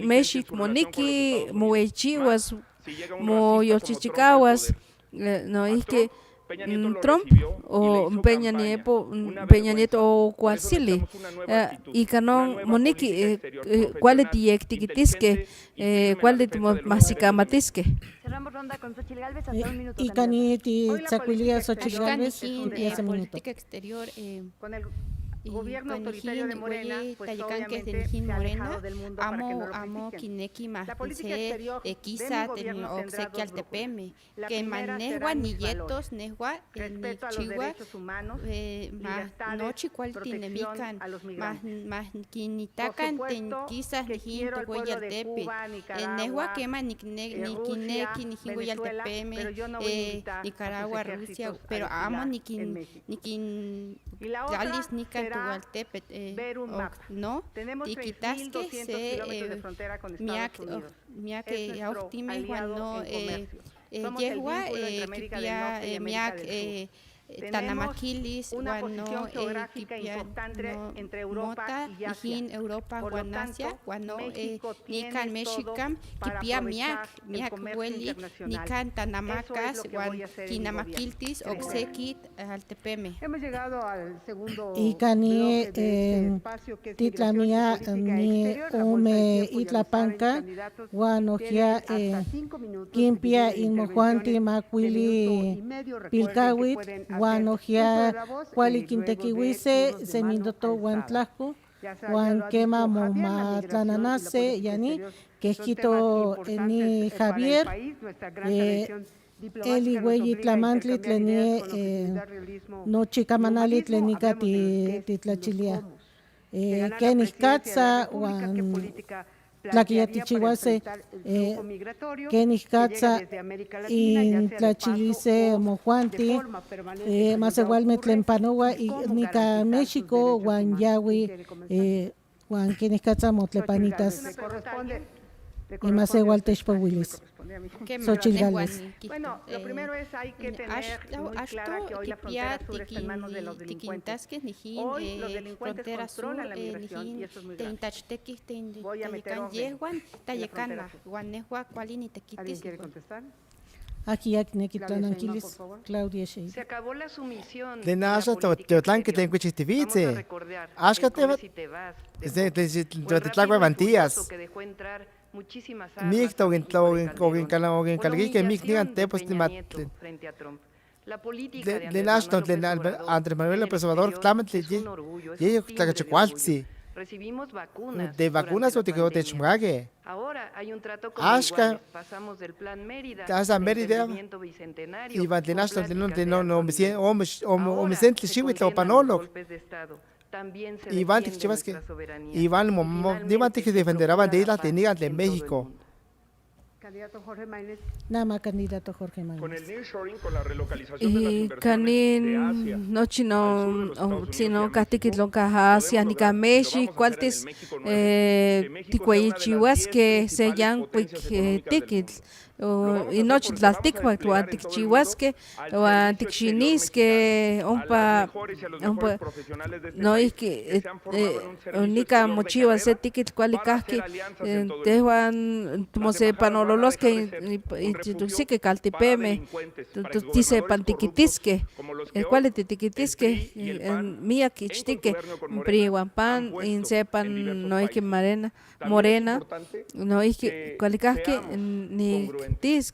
México moniki moechiwas moyochichicawas no es que Trump o Peña Nieto o Cuasili y canon moniki quality tiquitisque quality masicamatisque cerramos ronda con Xochitl Gálvez hasta un minuto y caniti tzacuilia Xochitl Gálvez y ese minuto política exterior con el gobierno autoritario de Morena, pues obviamente se ha alejado del mundo para que no lo amo kineki más la política exterior quizá ten oxequi al tepeme que manegua ni yetos negua ni chigua más noche cual tinemican más kinitacan ten quizás ni jinto huella tepe negua quema ni kineki ni huella al tepeme Nicaragua Rusia pero amo ni kin Dalis ni Tugaltepet, no, y quitasque se miak austime cuando yegua kipia miak Tanamaquilis, una posición geográfica importante entre Europa y Asia. Por lo tanto, México tiene todo para aprovechar el comercio internacional. Eso es lo que voy a hacer en mi gobierno. Hemos llegado al segundo bloque de este espacio que es migración y política exterior. La bolsa de tiempo, ya lo saben, candidatos tienen hasta 5 minutos Kimpia de inmojuanti macuili pilcahuit, Juan Ojia Cuali Quintequihuise, Semindoto Huantlaco, Juan Quema Momatlananase, Yani, Quejito ni Javier, Eli Hueyi Tlamantli, Tlenie, no Chicamanali, Tlenica Titlachilia, Kenis Katza, Juan Tlaquiatichihuase, Kenis Katza, in Tlachilise Mojuanti, más igual Tlempanogua y Nica México, Juan Yahui, Juan Kenis Katza Motlepanitas, y más igual Techpahuilis. Xochitl Gálvez. Bueno, lo primero es hay que tener muy clara que hoy la frontera sur está en manos de los delincuentes. Hoy los delincuentes controlan la migración y eso es muy grave. Voy a meter orden en la frontera sur. ¿Alguien quiere contestar? Aquí Nequitlananquilis, Claudia Shea. Se acabó la sumisión. De nada, Teotlán que tengo chistivice. Ashkate, Teotlán Bantías. Micto en Calgui que Mic digan te pues frente a Trump. La política de Nashton Andrés Manuel López Obrador claramente y recibimos vacunas. De vacunas o te quedó de chumgague. Ahora hay un trato con iguales. Pasamos del plan Mérida, del bicentenario, y van de Nashton no me siento chihuitl o panolo. Iván Tichivasque, Iván que defenderá banderas de México. Candidato Jorge Maynez. Nada más candidato Jorge Maynez. Con el nearshoring, con la relocalización de las inversiones de Asia, no chino, sino Castiquitlonca Asia, ni Cameshi, cualtis, Ticuayichihuasque, Seyan, Tiquit, y noche tlalticpac, Tichihuasque, Tixinisque, no es que única mochiva se tiquit cualicasque, tehuan, como se panololos que sí que caltipeme, dice pantiquitisque, cuál tiquitisque, mía quichtique, prihuampan, insepan, no es que morena, no es que cualicasque, ni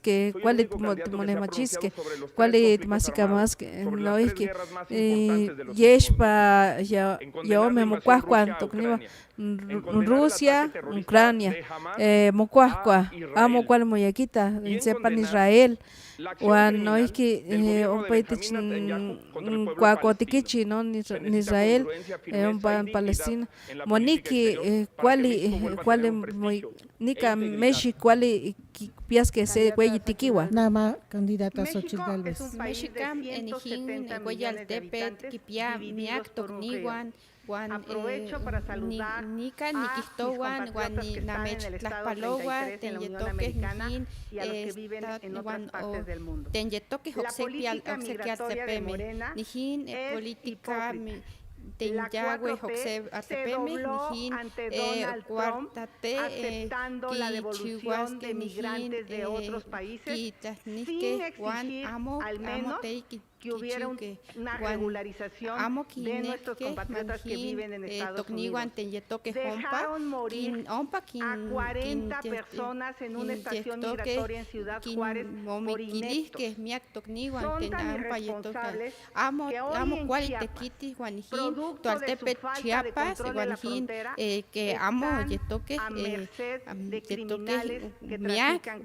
que cuál es monemachisque, cuál es masicamaske, no es que yeshpa ya me mocuascuan tocniva Rusia, Ucrania, mocuascua, amo cual moyaquita, sepan Israel, Juan no es que un país cuacotiquichi, no ni Israel, un Palestina, Monique, cuál nica Meshi, cuál pias que se güey tiquiwa. Nada más candidata Xochitl Gálvez. Mexicam enihin Guayaltepet, Kipia, Miak, Tocniwan. Aprovecho para saludar Nica, Niquistowan, Guani, Namech, Tlaxpalowa, Tenyetoques, Nijin, y a los que viven en otras partes del mundo. Tenyetoques, Oxequial, Tepeme, Nijin, política, Tenyagüe, Oxeb, Atepeme, Nijin, Cuartate, aceptando la devolución de migrantes de otros países, sin exigir al menos que hubiera una regularización de nuestros compatriotas que viven en Estados Unidos. Dejaron morir a 40 personas en una estación migratoria en Ciudad Juárez por ineptos. Son tan irresponsables que hoy en Chiapas, producto de su falta de control de la frontera, están a merced de criminales que trafican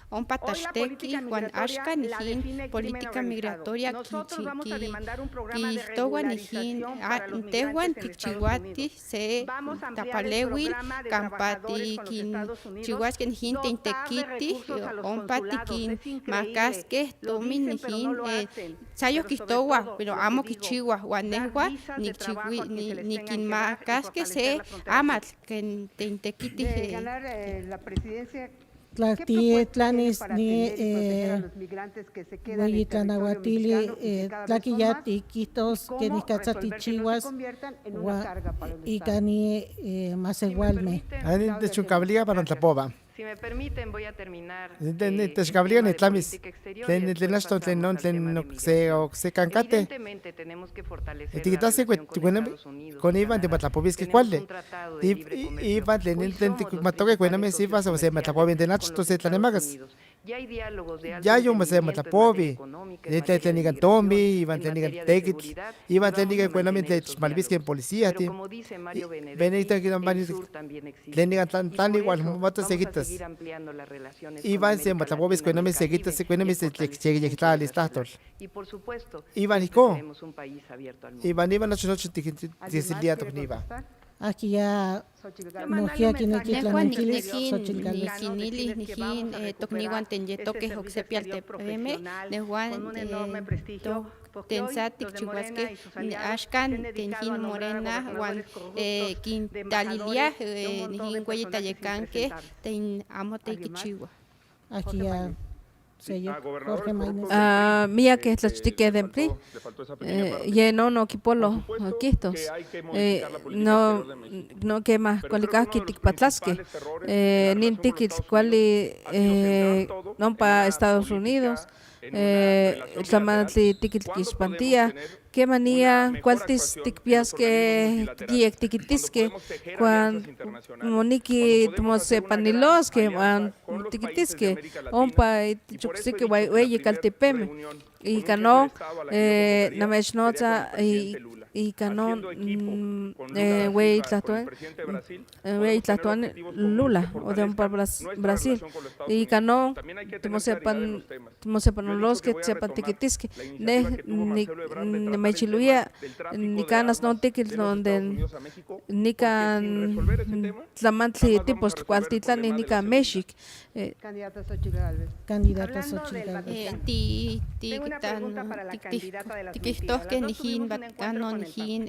con personas. Hoy la política migratoria la define crimen migratoria nosotros vamos a demandar un programa de regularización para los migrantes en Estados Unidos. Vamos a ampliar el programa de trabajadores con los Estados Unidos, dotar de recursos a los consulados. Es increíble, lo dicen pero no lo hacen. Sayo Quistowa, pero amo Quichigua, Guanegua, ni Quinmacas que se amat, que te intequiti. De ganar la presidencia, tlatitlanis ni hueyitlanahuatili tlaquiyati quihtos que nicatzatichihuas icani masewalme. Techuncabliga para Tlapova. Si me permiten, voy a terminar. Evidentemente tenemos que fortalecer la relación con Estados Unidos, Canadá. Tenemos un tratado de libre comercio. Hoy somos los principales comerciantes con los Estados Unidos. Ya hay diálogos de alto rendimiento en materia económica, en materia de seguridad, pero como dice Mario Benedetti, el sur también existe. Y por eso vamos a seguir ampliando las relaciones con América Latina. Y por supuesto, tenemos un país abierto al mundo. Aquí ya Mujia Kinekitlananquilis, Xochitl Tocniwan Tenyetoque, Oxepialte, Nehuan, Tensatic, Chihuasque, Ashkan, Tenjin Morena, Juan Quintalilia, Nijin Cuayitayecanque, Ten Amote Kichiwa. Aquí ya. Jorge Mía que es la chitique de Empli, no kipolo quistos, no que más cualica kitik patlasque, ni tickets cuali no para Estados Unidos, tlamantli tickets kispantía, que manía cualtis tikpias que tiquitisque cuando moniki tomose panilos que van tiquitisque ompa chuxique guay caltepeme y cano namechnota y canon güey tlatuan Lula o de un para Brasil y canon tomosepan los que sepan tiquitisque ne mechiluia ni canas no tickets donde ni can tlamantli tipos cualtitlan ni can México candidata Xochitl ti tikistos que nijin batcano nijin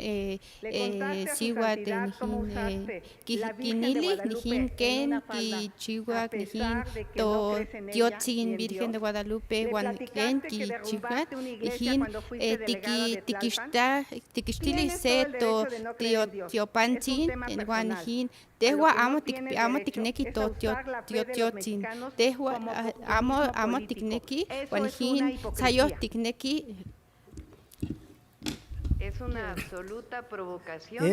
siwa nijin kinili nijin ken kichihuac nijin to tiotzin Virgen de Guadalupe guanken kichihuac nijin tikistili se to tiopantzin guanjin tehua amo tikneki to tiotzin tehua amo tikneki guanjin sayo tikneki. Es una absoluta provocación.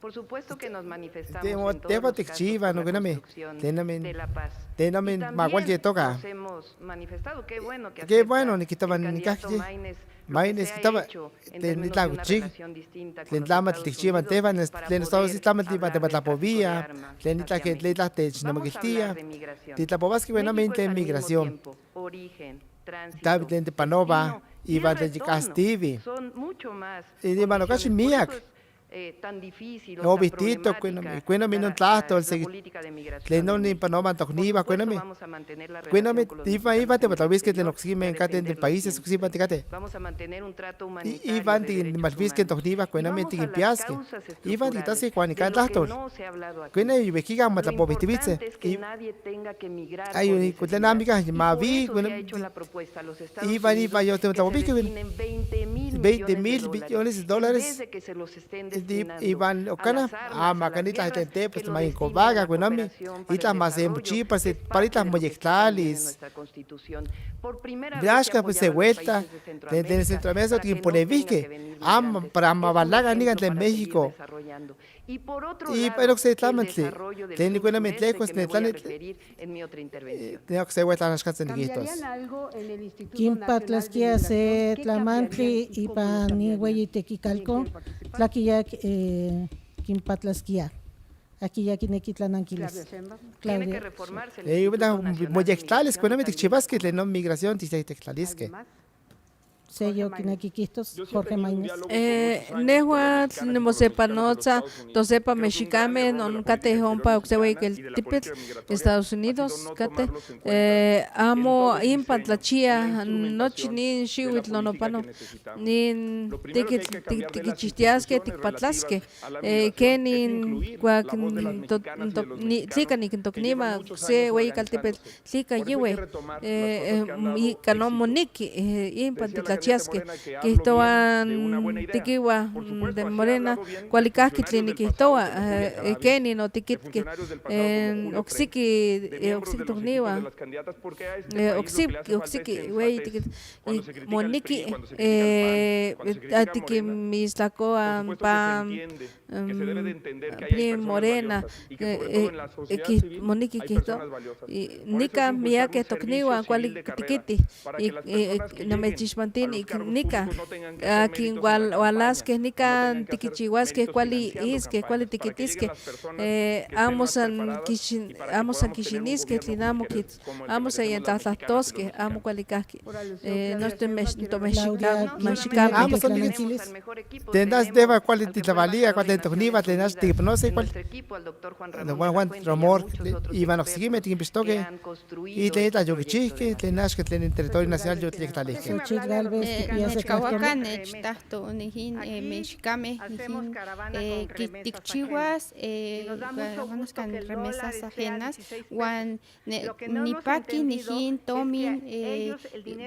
Por supuesto que nos manifestamos en todos los casos por la construcción de la paz. Y también nos hemos manifestado. Qué bueno que el candidato Maínez lo que se ha hecho en términos de una relación distinta con los Estados Unidos para poder hablar de migración. Origen, tránsito, y retorno son mucho más tan difícil o tan problemática la política de migración. Vamos a mantener la relación con los vamos a mantener un trato humanitario de derechos humanos. Y vamos a las causas estructurales de lo que no se ha hablado aquí. Lo importante es que nadie tenga que migrar por necesidad. Y por eso se ha hecho la propuesta a los Estados Unidos que se destinen $20,000 millones desde que se los estén Iban Okana, Macanita Tente, pues Mainco Vaga, Guanami, Ita Masemchipas, Paritas Moyectalis. Viasca, pues se vuelta, desde el centro que impone Vique, para Mabalaga, Nígate en México. Y por otro lado, el desarrollo del sur que me voy a referir en mi otra intervención. ¿Cambiarían algo en el Instituto Nacional de Migración? Tlamantli y pani hueyitequicalco, tlaquiyac quimpatlasquia. Aquí ya Quinequitlananquiles. Tiene que reformarse. Moyectales, cuando me chivasque, no migración, tixtextalisque. Sello Kinaquiquistos, Jorge Maínez. Nehuatl, Nemosepanotza, Tosepa Mexicame, non Cate Hompa, Oxewe, que el Tipet, Estados Unidos, Cate, Amo, Impantlachia, Nochinin, Shiwit, Lonopano, Nin Tiquichistiasque, Tikpatlasque, Kenin, Quack, Tlika, Nikintoknima, Se, Wey, Caltipet, Tlika, Yewe, y Canomoniki, Impantlachia. Que estaban tiquiwa de Morena, cualicaquitli ni que estaba, Kenny no tiquit que oxiki togniwa, oxiki, güey, moniki, atiqui mislaco pam, prim Morena, moniki que esto, nika mía que togniwa, cualiquiti, y no me chispantin. Nika aquí walas que nika tiquichiwas que cuali is que cuali tiquitis que amos an kishinis que tinamo que amos ahí en las dos que amo cualicaski no estoy mexicano ambos son tendas deba cuali tilavalía cuali togniva tendas tip no sé cuál no Juan Romor iban oxigime timpistoque y te da yogichi tenas que tienen territorio nacional yo te talije Nechcahuacan, Nechtahto, Nijin, Mexicame, Nijin, Quiticchihuas, conozcan remesas ajenas, Juan, Nipaki, Nijin, Tomin,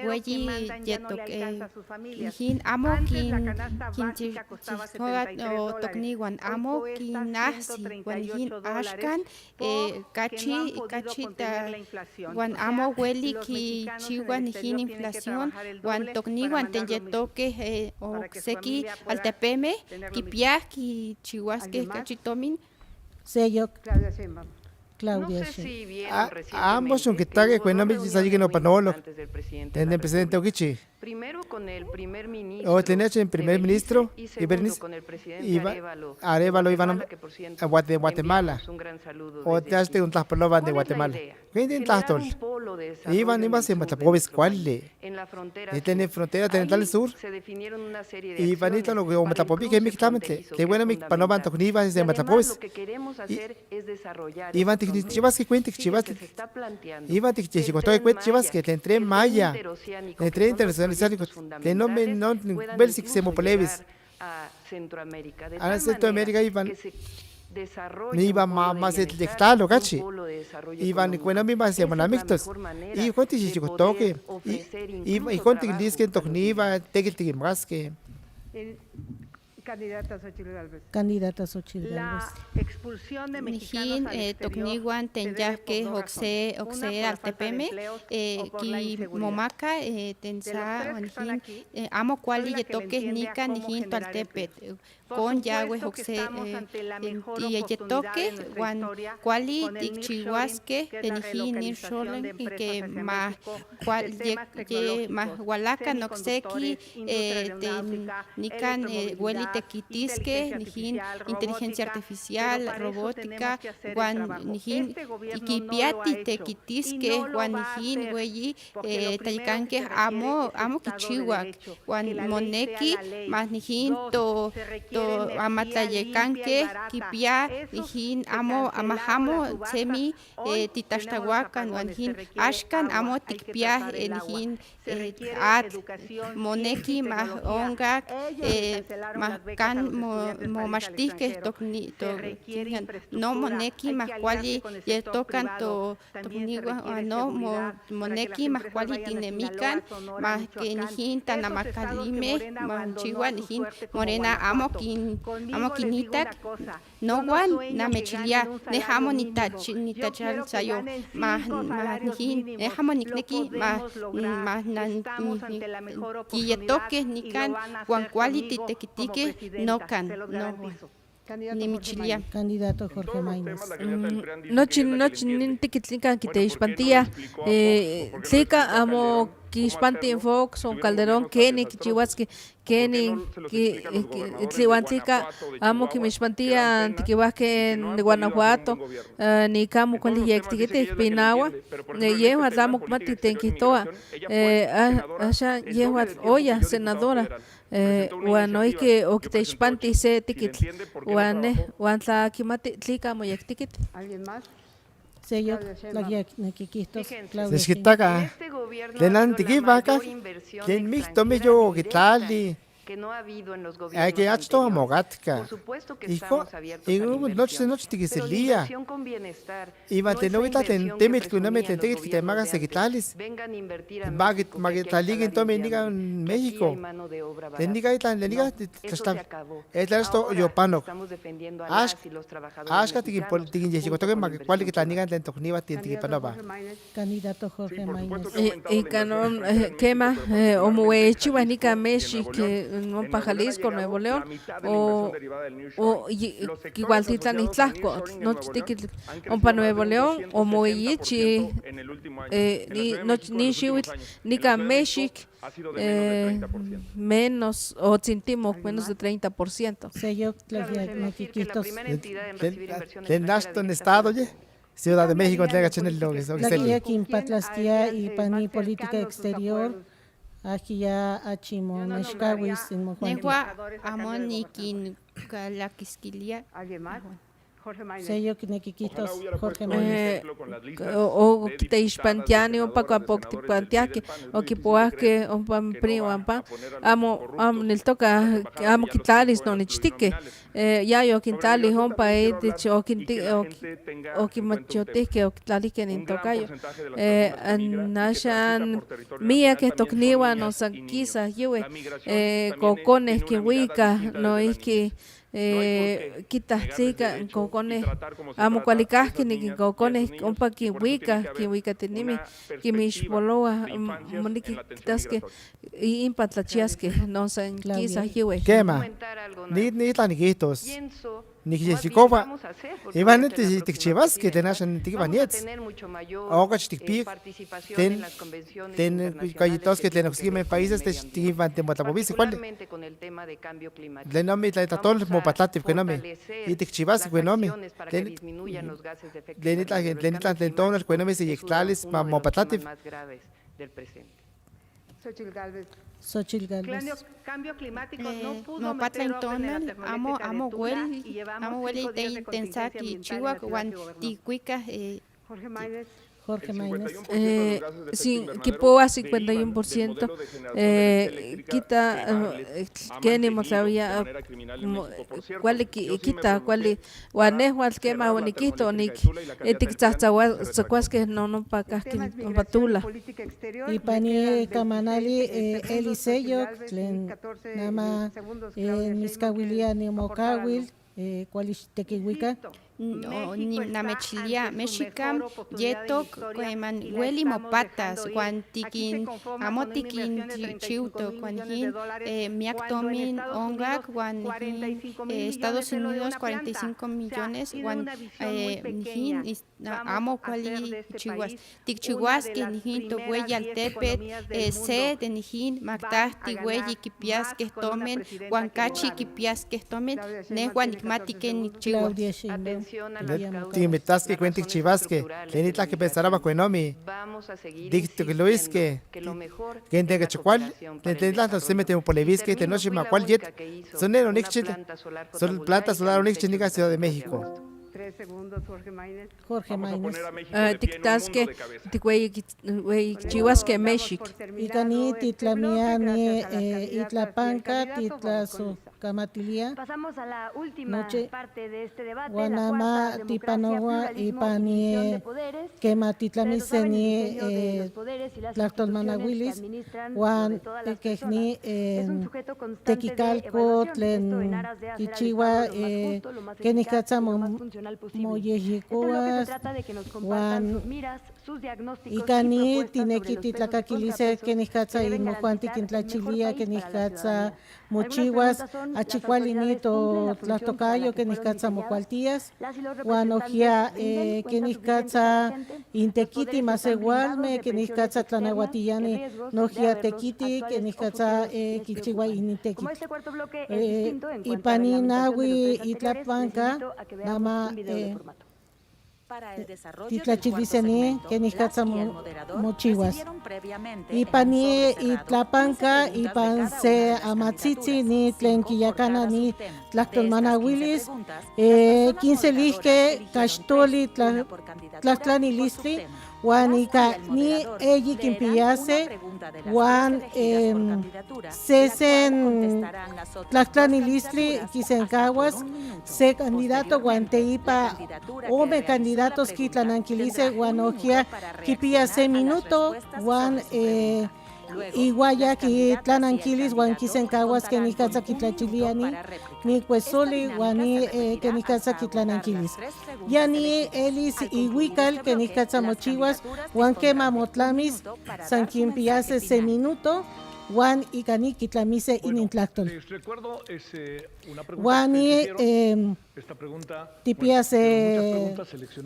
Hueyi, Yetok, Nijin, Amo, Quinchihogat, o Tocniwan, Amo, Quinasi, Juan Nijin, Ashkan, Cachi, Juan Amo, Hueli, Quichihuan, Nijin, inflación, Juan Tocniwan, Tenyetoque, Oxequi, Altepeme, Kipiaki, Chihuasque, Cachitomin. Sello. Claudia. No sé si vieron ambos son que tague cuando me dice que no panolo. Tiene el presidente Okichi. Primero con el primer ministro. O tenía el primer ministro y segundo con el presidente Arevalo iban a Guatemala. O te has de un taspoloban de Guatemala. ¿Qué tiene tastol? Iban a ser matapoves cuáles. En la frontera. Y tiene frontera en el sur. Se definieron una serie de y vanita lo que matapovi que mixtamente. Que bueno mi panoban tocniva es de matapoves. Lo que queremos hacer es desarrollar. Iban chivas que cuente chivas. Iban chivas que chivas que te entré maya. Entré internacional que no me no ver si se mopolevis a Centroamérica. A Centroamérica iban ni iba más el dictado, ¿cachi? Iban y cuando me más se llaman amigos. Y cuánto si chico toque y cuánto que dice que toque ni iba te más que Candidata Xochitl Gálvez. La expulsión de mexicanos al exterior Tocniwan, Tenyahque, Oxe, Altepeme, Ki Momaca, Tensa, Nijin, Amo Cuali, Yetoque, Nica, Nijin, Toaltepet, con Yahweh, Oxe, y Yetoque, Juan Cuali, Tichihuasque, Tenijin, Nirsholen, que más Hualaca, Noxequi, Nican, Huelite, Quitisque, Nijin, inteligencia artificial, robótica, Juan Nijin, Iquipiati, Tequitisque, Juan Nijin, Hueyi, Tayicanque, Amo Kichihuac, Juan Moneki, más Nijin, Amatlayecanque, Kipia, Nijin, Amahamo, Semi, Titaxtahuacan, Juan Nijin, Ashkan, Amo Tikpia, Nijin, At, Moneki, más Ongac, más Can Momastique, no Moneki, más Cuali, y tocan Tocniwa, no Moneki, más Cuali, Tinemican, más que Nijin, Tanamacalime, Manchigua, Nijin, Morena, Amo Quinitac, no Juan, Namechilia, Nejamo ni Tachal Sayo, más Nijin, Nejamo Nikneki, más Quilletoques, Nican, Juan Cuali, Tequitique, no can, no ni Michilia. Candidato Jorge Maínez. Nochi tiquitlica quiteishpantia tlika amo Quixpantin Fox, on Calderón, Kenny, Kichihuasque, Kenny, Tlihuantlika, amo Quimixpantia, Tiquihuasque en Guanajuato, ni Camu con Liyectiquiti, Pinagua, Yehuat Lamo Mati Tenquitoa, Asha Yehuat Oya, senadora. Bueno, hay que octexpanti se ticket, Wantla Kimati Tlika Moyectiquit. ¿Alguien más? Sí, yo, la Kiquistos, Claudia. Lenantiquivaca, quien mixto me yo, ¿qué tal? Que no ha habido en los gobiernos hay que anteriores. Por supuesto que estamos abiertos a la inversión, pero la inversión con bienestar y no es la inversión que presumían los gobiernos de antes. Vengan a invertir a México, México, mano de obra barata. Eso se acabó. Ahora estamos defendiendo a las y los trabajadores Candidato Jorge Maínez. Y canon, quema, Omuechi, Guanica, México, no para Jalisco, Nuevo León, o igual Titlán y Tlaxco, no tiquit, o para Nuevo León, o Moichi, ni Chihuitl, ni México, menos, o Tintimo, menos de 30%. Sello, Claquiquitos. ¿En estado, oye? Ciudad de México, entrega Chanel López. Aquí aquí en Patlastia y Pani Política Exterior. Aquí ya achimo Neshkawis en Mojuanti. Amonikin la Quisquilia. ¿Alguien más? Jorge Maínez. Sello Kinequiquitos, Jorge Maínez. O te hispantiani un poco a poctipantiaki o kipoaque un pan primo ampa amo nel toca amo quitalis no nichtique ya yo quintali hompa de o quinti o kimachotique o quitali que nin tocayo nashan mía que tocniwa no sanquisa yue cocones que huica no es que quitas tica cocones amo cualicas que ni cocones compa que huica tenimi que mis poloa moniki quitas que impatlachias que no san quizás yue quema ni taniquitos ni que se copa iban a decir que chivas que tenas en tibanets ahora chitic ten callitos que tenemos que en países de tiban de motabovis cuál le nombre la tatol mo patate que nombre y te chivas que nombre le nita de todo el que nombre se yectales mo patate Xochitl Gálvez. Cambio climático no pudo meter amo huel y te intensa que Chihuahua Juan Ticuica Jorge Maínez. Jorge Maínez. Sí, que puedo a 51%, quita, que ni sabía, cuál quita, cuál, guanejo, quema, boniquito, ni que no para que no patula. Y pani Camanali, Eliseyo, Nama, Niscahuilia, Nimocawil, cuál es Tequihuica. No, ni namechilia mexicam yetok kueman hueli mopatas guantikin amotikin chiuto guanjin miactomin ongak guan Estados Unidos 45 millones guan nijin amo cuali chihuas tikchihuas que nijin to huey altepet se de nijin mactah ti huey kipias que tomen guancachi kipias que tomen ne guanicmatiken chihuas. Timitas que cuente chivasque, lenitla que pensará con nomi. Dicto que lo es que gente que chocual, lenitla no se mete un polevisque, te no se me cual jet. Son el onixchit, son plantas solar onixchit ni Ciudad de México. 3 segundos, Jorge Maínez. Jorge Maínez. Tictasque, ticuey, chihuasque, México. Y cani, titlamiani, itlapanca, titlasu. Camatilia. Pasamos a la última parte de este debate. Guanama, Tipanoa y Panie, Quematitlamiseni, Tlactolmanahuilis, Juan Tequejni, Tequicalco, Tlen, Ichihua, Kenicatza, Moyejicoas, Juan Icani, Tinequiti, Tlacaquilice, Kenicatza y Mojuanti, Quintlachilia, Kenicatza, Mochihuas, achicualinito tlastocayo que niscatzamo cualtías, guanojia que niscatza intequiti más igualme, que niscatza tlanahuatillani nojia tequiti, que niscatza quichigua intequiti. Y paninawi y tlapanca, nama titlachilisteni que niscatza mochihuas. Y pani y tlapanca y panse amatzitzi ni tlenquillacana ni tlactolmanahuilis 15 lisque cachtoli tlachtlanilistli Juanica ni ella quimpiase Juan sesen tlachtlanilistli quisencahuas se candidato guanteipa ome candidatos quitlananquilice guanojia quipiase minuto Juan iguaya que tlananquilis Juan quisencahuas que ni casa quitlachiliani ni cuesoli guani que ni casa quitlananquilis ya ni elis iguical que ni casa mochihuas Juan quema motlamis san quimpiase se minuto Juan y cani quitlamise inintlactol. Recuerdo una pregunta. Juan esta pregunta tipiase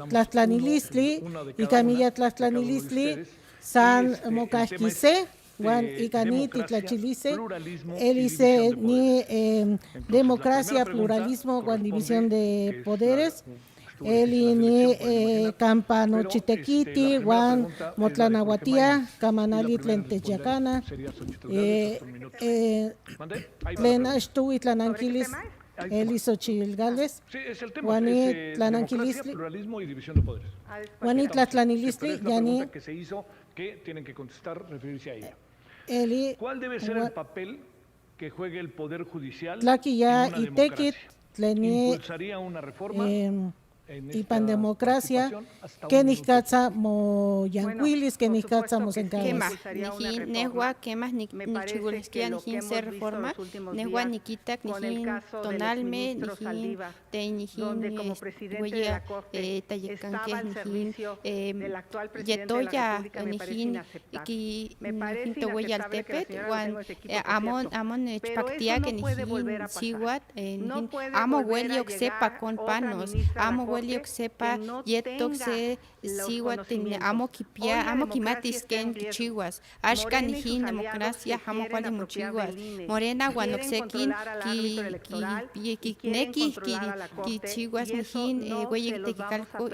tlachtlanilistli y camilla tlachtlanilistli san mocasquise Juan y cani titlachilice elice ni democracia, pluralismo, Juan división de poderes. Eli ni campano chitequiti, Juan motlanahuatia, camanali tlentechacana, tlenashtu y tlananquilis, Eli Xochilgales, Juan y tlananquilistli, pluralismo y división de poderes. Juan y tlachtlanilistli, yani. Que se hizo, que tienen que contestar, referirse a ella. Eli, ¿Cuál debe ser el papel que juegue el poder judicial Tlaquilla y tequit, impulsaría una reforma? Y pandemocracia, que niscatza mo yanquilis, que niscatza mo sencadas. ¿Qué más? Nijin, nehua, ¿qué más? Nichigulesquia, nijin se reforma, nehua, niquitak, nijin, tonalme, nijin, teinijin, huella, tayecanque, nijin, yetoya, nijin, ki, nijin, tohuella altepet, guan, amon, chpactia, que nijin, chihuat, nijin, amo huelio sepa con panos, amo huelio sepa yetok se siwa amo kipia amo kimatis ken kichiwas ashka nijin democracia amo kwali muchiwas morena guanoxekin ki neki ki chiwas nijin hueye tekicalco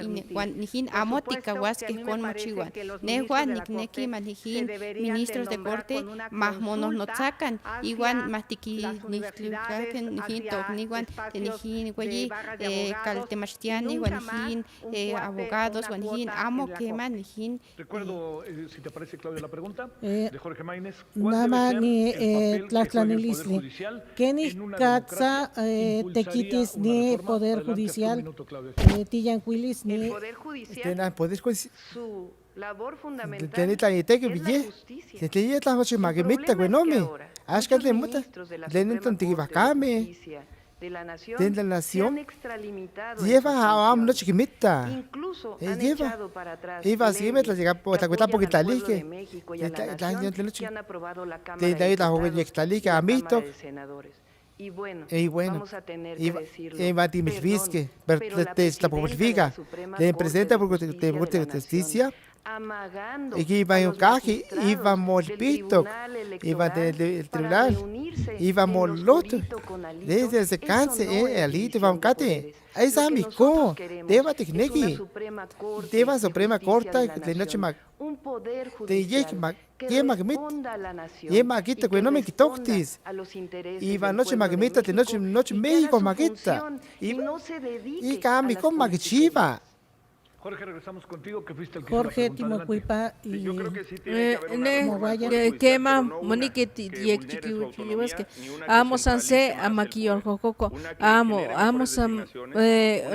nijin amo tikawas que con muchiwas nehua nikneki manijin ministros de corte más monos no sacan igual matiki nijin nijin tokniguan nijin hueye caltemachtian Guanijin, abogados, Guanijin, amo quema, Nijin. Recuerdo, si te parece, Claudia, la pregunta de Jorge Maínez. Nama ni tlachtlanilistli. ¿Qué ni catza tequitis ni poder judicial? Tiyanquilis ni. El poder judicial. Su labor fundamental es la justicia. Se te la noche magemita, güenome. Ashkale muta. Leniton tigibacame. De la nación, se han extralimitado lleva a un noche quimita incluso han echado para atrás iba así me llega por la cuenta poquita de México y a la nación que han aprobado la Cámara de Diputados y la Cámara de Senadores. Y bueno, vamos a tener que decirlo, el presidente de justicia amagando y iba a un caji, iba a molpito, iba al tribunal, iba a moloto, desde ese cáncer, alito, iba a un cate. Ahí está mi co, deba tecnequi, deba Suprema Corte, de noche mag, de yek que responda a la nación y que no me quitóctis, iba noche magmita, de noche México maguita, y cambia con magchiva. Jorge, regresamos contigo, que fuiste el que Jorge Timocuipa y yo creo que sí tiene que haber quema moniqueti diekchikiwes que amo sanse amakiyor jococo amo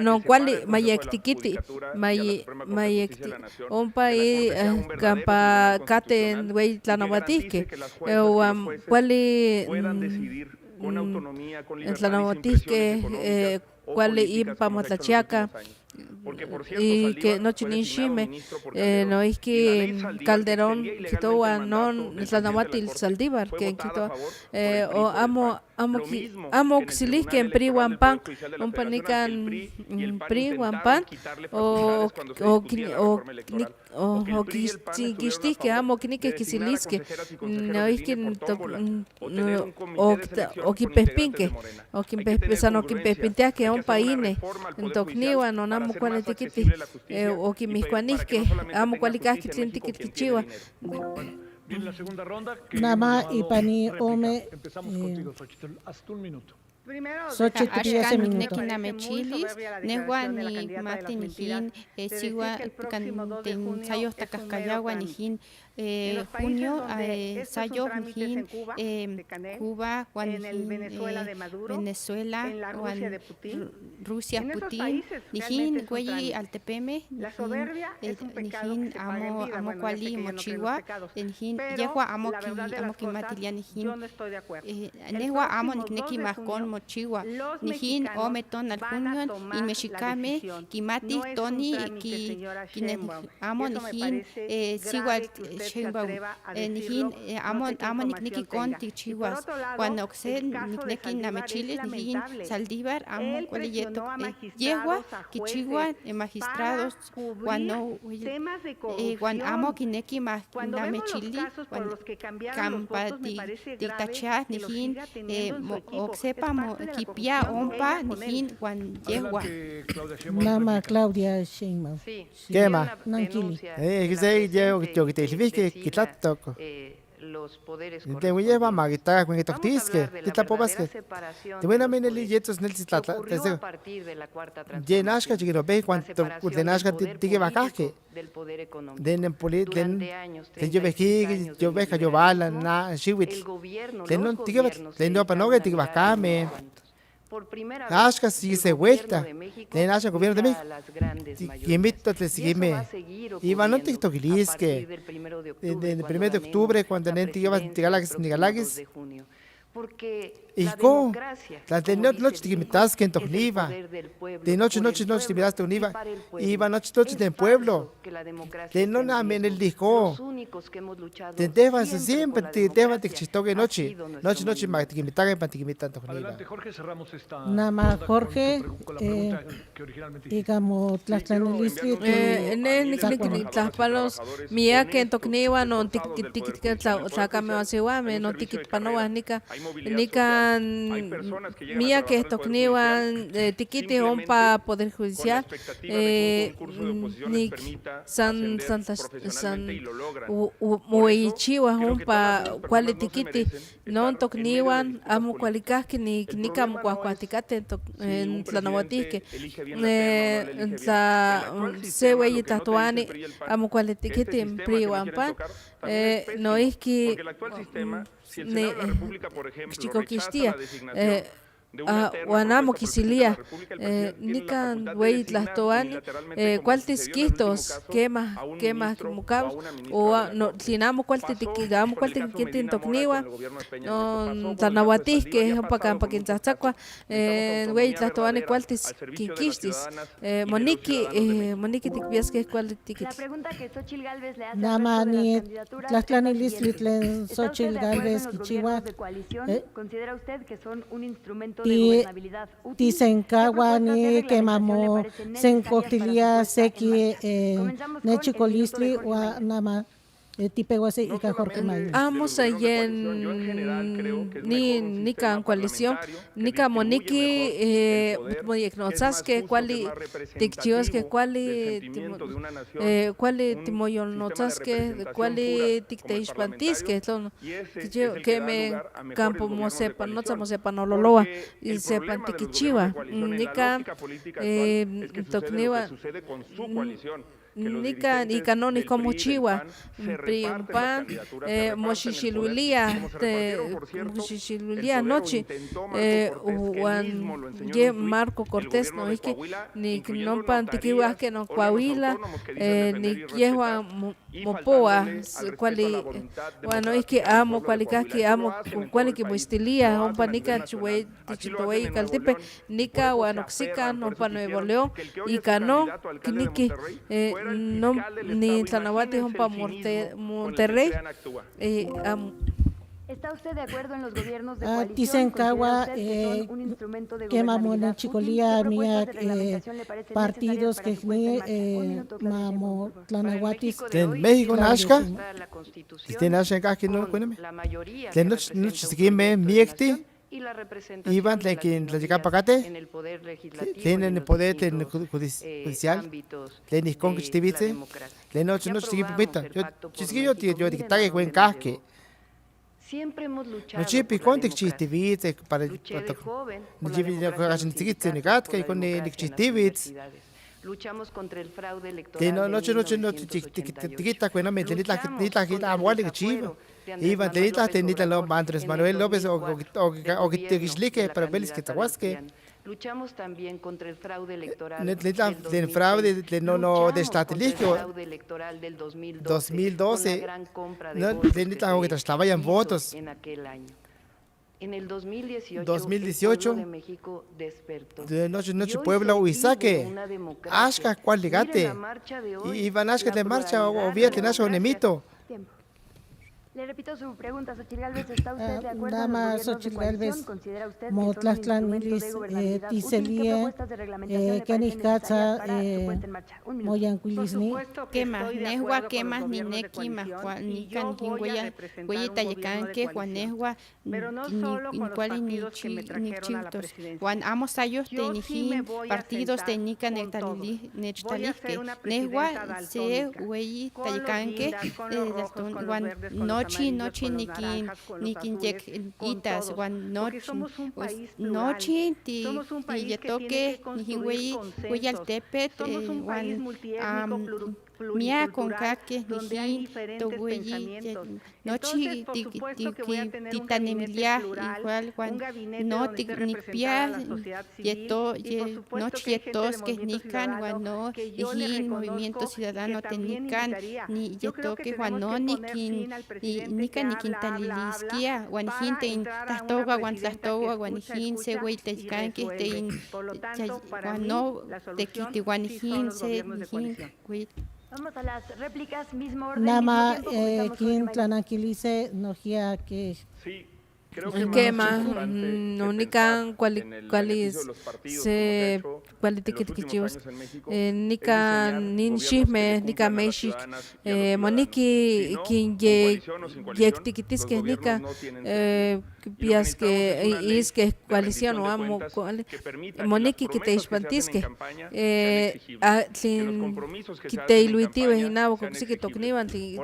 no cual mayektikiti mayekti ompa y campa caten güey tlanobatisque cuali puedan decidir con autonomía, con libertad tlanobatisque cual impa motlachiaca y que no chinishime no es que Calderón quitó a non Tlanahuatil Saldívar que quitó o amo xilis que en PRI Huampan un panican PRI Huampan o quistis que amo que quisilis que no es que o que pespinque o que pesano que pespintea que un paine tocniwa no amo cuál etiqueti o que mis cuanisque amo cualica que tiquet chiva en la segunda ronda Nama y pani ome empezamos contigo, Xochitl, hasta un minuto. Primero, Ashkan nekiname chilis, nehuan ni mate nijin, siwa kan sayos takascayawa nijin, junio, sayo nijin, Cuba, Venezuela, Rusia, Putin, nijin, güey, altepeme, nijin, amo cuali, mochiwa, nijin, yehua amo kimatilia nijin, nehua amo nikneki mascon mochiwa nijin o meton al junio y mexicame kimati toni ki amo nijin siwa sheinbaum nijin amo nikneki con tichiwas cuando oxe nikneki namechiles nijin Saldívar amo cualiyeto yehua kichiwa magistrados cuando amo kineki namechili campa dictachas nijin oxepa kipia ompa nijin Juan yehua Nama Claudia Sheinbaum. ¿Qué más? Nankili. Que se yo que te dije que quitato. Los poderes te voy a llevar más que está con estos tisques que está pobas que te voy a meter el yetos en el citlata te digo llenas que chiquito ve cuánto llenas que te que vacaje den en polit den yo ve que yo bala na shiwit den no te que den no para no que te vacame Ashka si se vuelta, den Ashka gobierno de México, y invito a seguirme. Y van a TikTok que el 1 de octubre cuando nente lleva Nigalagis. Y con la de noche que me estás que en Togniva, de noche te miras Togniva, y va noche del pueblo, de no name en el disco, te debas siempre, te debas de chistoque noche, más que me tagan para que me tanto Togniva. Nama Jorge, digamos, las transiciones las palos mía que en Togniva no tiquit que sacame asewame no tiquit panoas nika mía que tocniwan tiquiti ompa poder judicial ni san muichiwa ompa cuali tiquiti non tocniwan amo cualicaski ni cam cuacuaticate en Tlanahuatisque se hueyi tatuani amo cuali tiquiti en priwampa no es que chico quistia Guanamo quisilia nica wey tlastoani cualtis quistos quemas mucabos o no tinamo cualti tiquigamo cualti quitin tocniwa no Tlanahuatisque pa campa quintzahtzakua wey tlastoani cualtis quiquistis Monique tikpiasque cualti tiquit. La pregunta que Xochitl Gálvez le hace Nama ni Tlaxtlanilis Xochitl Gálvez Quichihua de coalición, ¿considera usted que son un instrumento Tisenkawa ni quemamo sencotilia seki nechicolistli o nama tipewase y Jorge Mayo. Amos allá ni can coalición ni camoniki moyeknotzas que cuali tikchios que cuali timoyolnotzas que cuali tikteixpantis que son que me campo mosepa no loloa y sepan tikichiwa ni can tokniwa nika no ni como chiwa priumpan moshishilulia noche ye Marco Cortés no es que ni no pan tiquiwa que no coahuila ni yehua mopoa cuali bueno es que amo cualica que amo cuali que muestilia un panica chuey tichitoey caltepe nica guanoxica no pa Nuevo León y cano que no ni Tanahuati un pa Monterrey ¿Está usted de acuerdo en los gobiernos de coalición? Dicen Cagua, un instrumento de que mamona chicolía mía partidos que mamo Tlanahuatis. En México Nashka, este Nashka que no cuéntame. De noche que me miecti. Iban de quien la llega pagate. Tienen el poder judicial. Tienen con que estivice. De noche no se pipita. Yo te quitaje buen casque. Siempre hemos luchado. No chipi conte chitivit para no chipi no hagan chiquit ni gatka y con ni chitivit. Luchamos contra el fraude electoral. No chiquita cuena me tenita abuela que chiva. Iban tenita lo Andrés Manuel López o que te gislique para velis que tahuasque. Luchamos también contra el fraude electoral. El fraude de estatistico. Fraude electoral del 2012. No tenita que traslayan votos. En aquel año. En el 2018, el pueblo de México despertó. De noche pueblo Huizaque. Ashka cual ligate. Y van Ashka de marcha o vía tenacho nemito. Le repito su pregunta, Xochitl Gálvez, ¿está usted de acuerdo en los gobiernos de coalición? ¿Considera usted que son un instrumento de gobernabilidad útil? ¿Qué propuestas de reglamentación le parecen necesarias para su puesta en marcha? Un minuto. ¿Qué más? Nehua, ¿qué más? Ni neki, más ni can, huella tallecan, que Juanehua, ni cual ni chiltos. Juan amos ayos tenijin, partidos tenica nechtaliche. Nehua, se huella tallecan, que Juan nochi nikin yek itas wan nochi ti yetoke nihinwei hueyaltepet wan mia con caque nijin tohueyi nochi titanemilia igual wan no tikpia yeto nochi yetos que nikan wan no nijin movimiento ciudadano tenikan ni yetoke wan no nikin nika nikintaliliskea wan nijin tein tahtowa wan tlahtowa wan nijin se hueyteikan que tein wan no tekiti wan nijin se nijin huey. Vamos a las réplicas, mismo orden. Nama quien tlananquilice nojia que quema única cualis se cualitiquichivos nica ninchime nica mexic moniki quien yectiquitisque nica pias que is que coalición o amo moniki que te espantisque sin que te iluitive y nabo que sí que tocnivan sin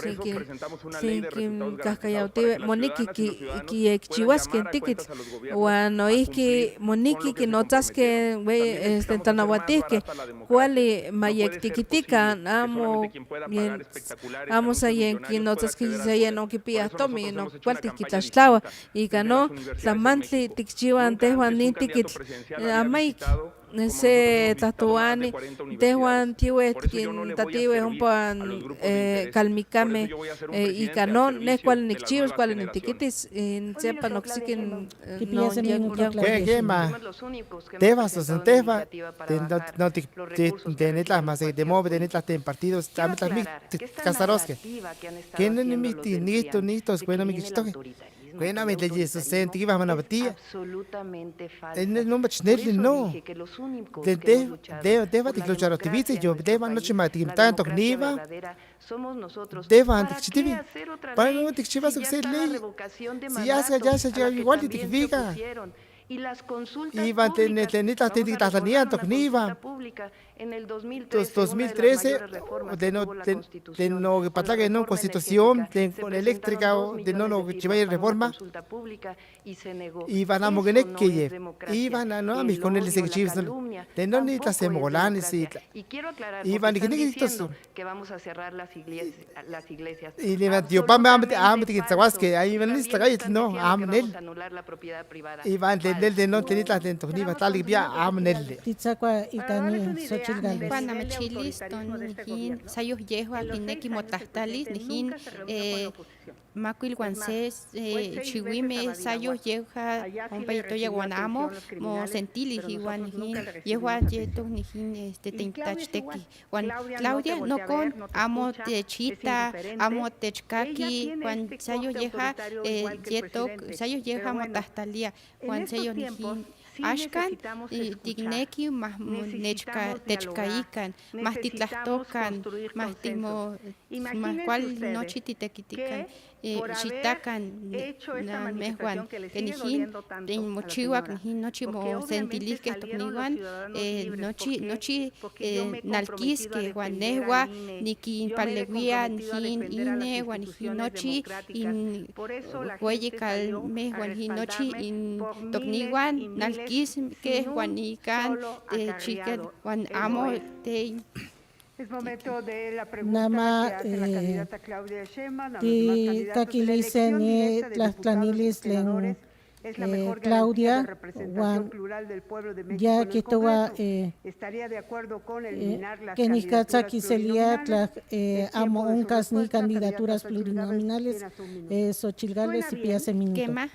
que cascayaute moniki que chihuasque ticket bueno es que moniki que notas que ve tanahuatisque cuál mayectiquitica amos ahí en que notas que se no que pia tomi no cuál tiquitashtawa y no la mantli tikchiwa antes ni ticket amai ese tatuani tehuan tiwe kin tatiwe un pan calmicame y canon ne cual ni chivos cual ni tiquitis en sepa no xiquen no ¿qué más tebas o son teba no te netlas más de move de netlas en partidos también mi casarosque que no ni bueno mi chistoque. Bueno, me leí eso, sentí que iba a batir. Absolutamente falso. No me chinele, no. Deba de luchar activistas, yo deba no chimar tanto que niva. Deba antes chitivi. Para no te chivas a ser ley. Si ya se llega igual y te fica. Y las consultas públicas en el 2013 de no patlaga no constitución de eléctrica de no chivay reforma y van a mogenek que iban a no a mis con el executivos de no ni las emolanes y quiero aclarar que vamos a cerrar las iglesias y le dio pam que tabas que ahí van lista no amnel anular la propiedad privada y van de no tenita de ni batal y via amnel Titzaqua y Tani Panamachilis, Tonijin, Sayos Yehua, Pineki Motastalis, Nijin, Macuil Guances, Chihuime, Sayos Yeja, Ompayitoya Guanamo, Mo Sentilis, Iguanijin, Yehua Yeto, Nijin, Teintachteki. Juan Claudia, no con Amo Techita, Amo Techkaki, Juan Sayos Yeja, Yeto, Sayos Yeja Motastalia, Juan Sayos Nijin. Ashkan, Tigneki, más techcaican, más titlahtocan, más timo, más cual noche titequitican, chitacan, mejuan, que nijin, en mochihuac, nijin, nochi mo sentilis que tocniguan, nochi, nalquis que guanehua, nikin paleguia, nijin, ine, guanijin, nochi, in hueyecal, mejuan, nochi, in tocniguan, nalquis. Que Juanican, chicken, Juan Amo, Es momento de la pregunta que hace la candidata Claudia Sheinbaum a los demás candidatos de elección de diputados y senadores. Es la mejor Claudia, de representación plural del pueblo de México ya en que el Congreso. Estaría de acuerdo con eliminar las candidaturas plurinominales. Amo uncas ni candidaturas plurinominales, Xochitl Gálvez y Pía Semín. ¿Qué más?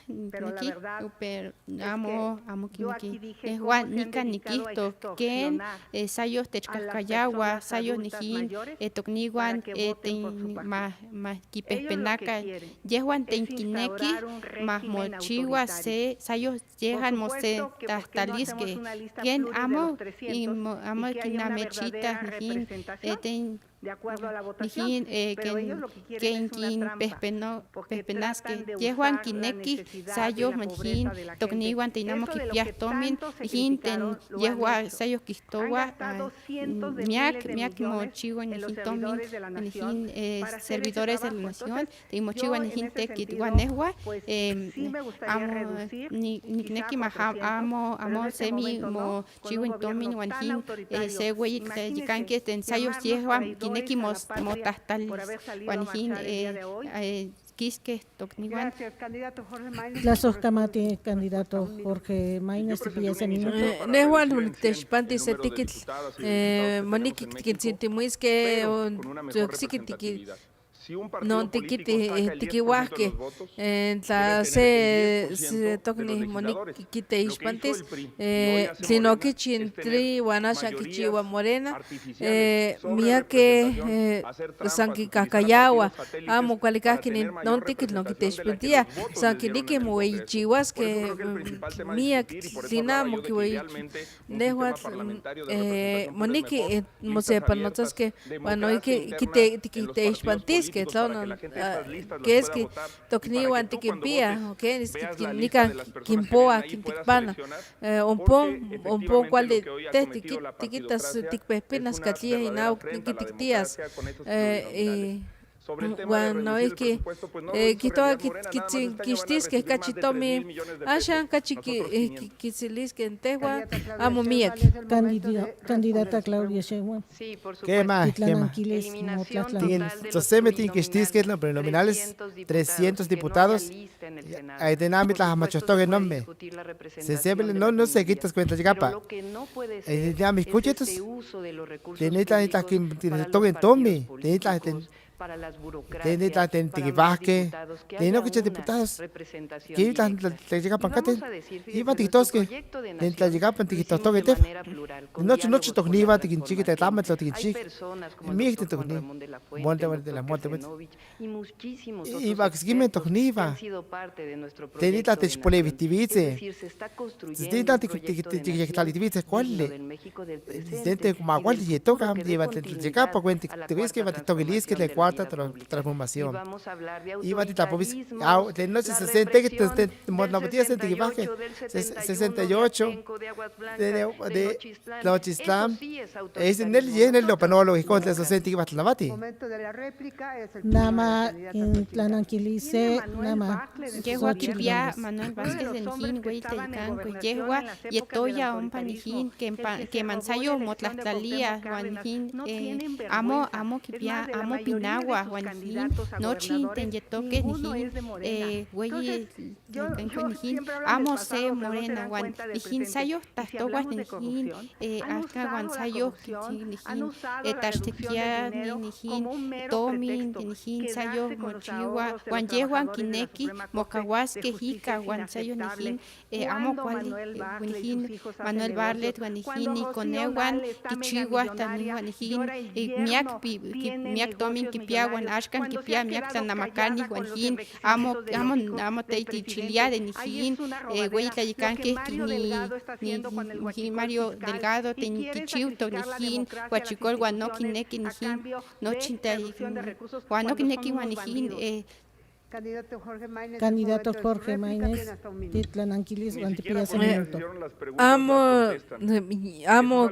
Pero amo Kimiki. Es Juan Nika Nikisto, Ken, Sayos Techcascayagua, Sayos Nijin, Tocniguan, más Kipespenaca, Yehuan Tenkineki, más Mochigua. Sayos llegan mose hasta lisque quien amo y amo quinamechitas nijin de acuerdo a la votación, pero ellos lo que quieren es una trampa, pespenasque yehuan kineki sayos manjin tocniwan teinamo kipiastomin jin ten yehua sayos kistowa miak mochiwan nijin tomin nijin servidores de la nación teimochiwan nijin tekitwanehua amo nikneki maham amo semi mo chiwan tomin wanjin sewe yikanke ten sayos yehuan Neki motastal Juanjin Quisque Tocniwan. Las Oscamati, candidato Jorge Maynes, y ese minuto. Nehuan, Techpanti, Setikit, Monique, Tiquitimuisque, Toxicitiki. No tiquihuasque en la se tocni moniquite ispantes sino que chintri guanasha kichiwa morena mía que sanki cacayawa amo cualicaski no tiquit no quite ispantia sanki niki muey chihuas que mía sinamo que wey nehuat monique mosepan notas que bueno que quite ispantis que es que tocniwa antiquimpia, okay, nica quimpoa, quinticpana, un po cual de tiquitas ticpepinas catlías y nau tiquitictías, bueno, es que quitoa quistis que cachitomi ashan cachiquisilis que entehua amo miak. Candidata Claudia Sheinbaum. Sí, por supuesto. ¿Qué más? Entonces me tienen que los plurinominales 300 diputados. Ahí tenemos las machostogas nombre. Se siempre no se quitas cuenta de capa. Ya me escuchas. Tiene que toquen Tommy. Para las burocracias, tiene que diputados, que están te llega pancate, iba tiquitos que te llega pantiquitos todo que noche tocniva te quinchi te tama te quinchi mi te tocni monte de la muerte y muchísimos iba que me tocniva te nita te polevitivice te nita te talitivice cuál te como cuál y toca lleva te llega pa cuenta te ves que va te toquilis que le cuarta transformación. Vamos a hablar de autoritarismo. De noche 60 que monopatía 68 de Nochistlán. Es en el lleno el lopanólogo y contra 60 que va a lavati. Momento de la réplica es el Nama en Tlananquilice, Nama. Yehua Kipia, Manuel Vázquez del Jin, Güey Teicán, Yehua, Yetoya, un panijin, que mansayo, Motlactalía, Juanjin, amo Kipia, amo Pinar. agua Juanjin nochi tenyetoque nijin güey amo se morena Juan nijin sayo tastoguas nijin acá Juan sayo nijin tashtequia nijin tomin nijin sayo mochiwa Juan yehuan kineki mocahuas quejica Juan sayo nijin amo cual nijin Manuel Barlet Juan nijin y conehuan kichiwa también Juan nijin miak tomin kipiawan ashkan kipia miak tanamakani Juanjin amo teiti chilia de nijin güey tlayican que ni Mario Delgado ten kichiuto nijin huachicol guanoki neki nijin nochinta guanoki neki Juanjin Candidato Jorge Maínez, Titlananquilis, Guantipilla, amo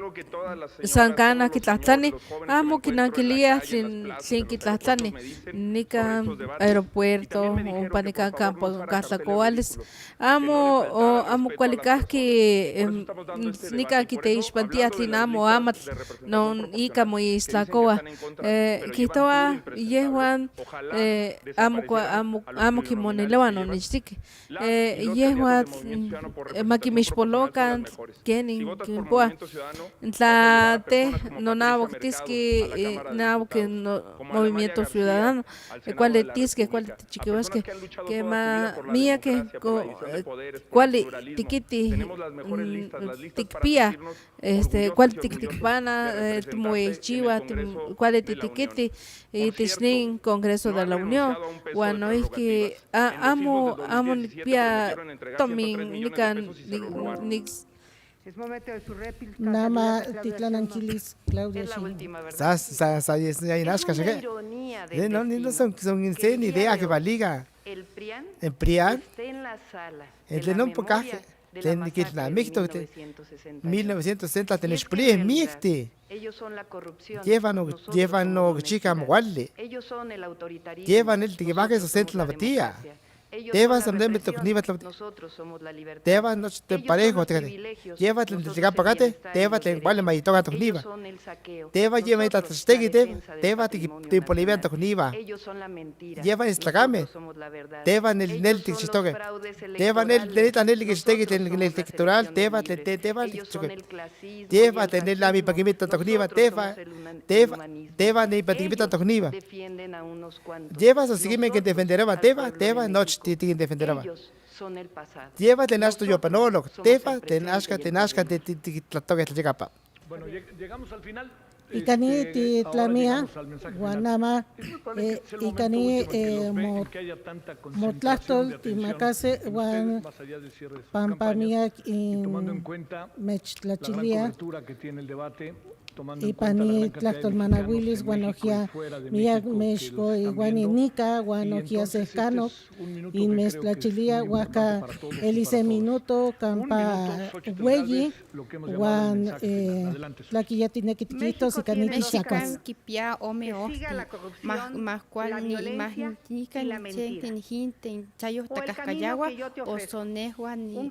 Sancana, Quitlatlani, amo Quinanquilia, sin Quitlatlani, Nica Aeropuerto, un panica campo, Catlacoales, amo Cualicaski, Nica Quiteishpantiatlin, amo Amat, non Ica Moislacoa, Quitoa, Yehuan, amo kimonelawano nixtik yehuat makimixpolokan kenin kinpoa tla te nonawak tiski nawak movimiento ciudadano cuál tiski cuál chiquiwasque que ma mía que cuál tikiti tikpia cuál tiktikpana muy chiva cuál tikiti y tishnin Congreso de la Unión bueno es que amo pia tomin nikan nix es momento de su réplica. Nama Titlananquilis, Claudia Sheinbaum. No son ni idea que valiga. El PRIAN esté en la sala. El no pocaje. Den kitna mixto 1960 tenés plie mixte. Ellos son la corrupción. Llevan chica mualle. Ellos son el autoritarismo. Llevan el que baje su centro la batía. Debas andar nosotros somos la libertad. Debas no te parejo te lleva el llegar pagate deba te vale mai toca tu niva deba lleva esta stegi deba te polivia tu niva ellos son la mentira lleva estragame deba el nel te chistoque deba el que stegi en el electoral deba tener la mi paquimita tu niva deba ni paquimita tu niva defienden a unos cuantos llevas a seguirme que defenderá deba noche te defenderá son el pasado. Llévate en esto yo panolo, tenasca, tlatoque llegapa. Bueno, llegamos al final. Y cani tlamia guanama y cani motlastol timacase guan pampamia in mechtlachilia y pani tlactol manahuilis guanojia miak mexco y guaninica guanojia cercano y meztlachilia huaca elice minuto campa hueyi guan tlaquilla tiene quitiquitos y canitis chacas kipia ome más cual ni más nica ni gente chayo tacascayagua o sonejua ni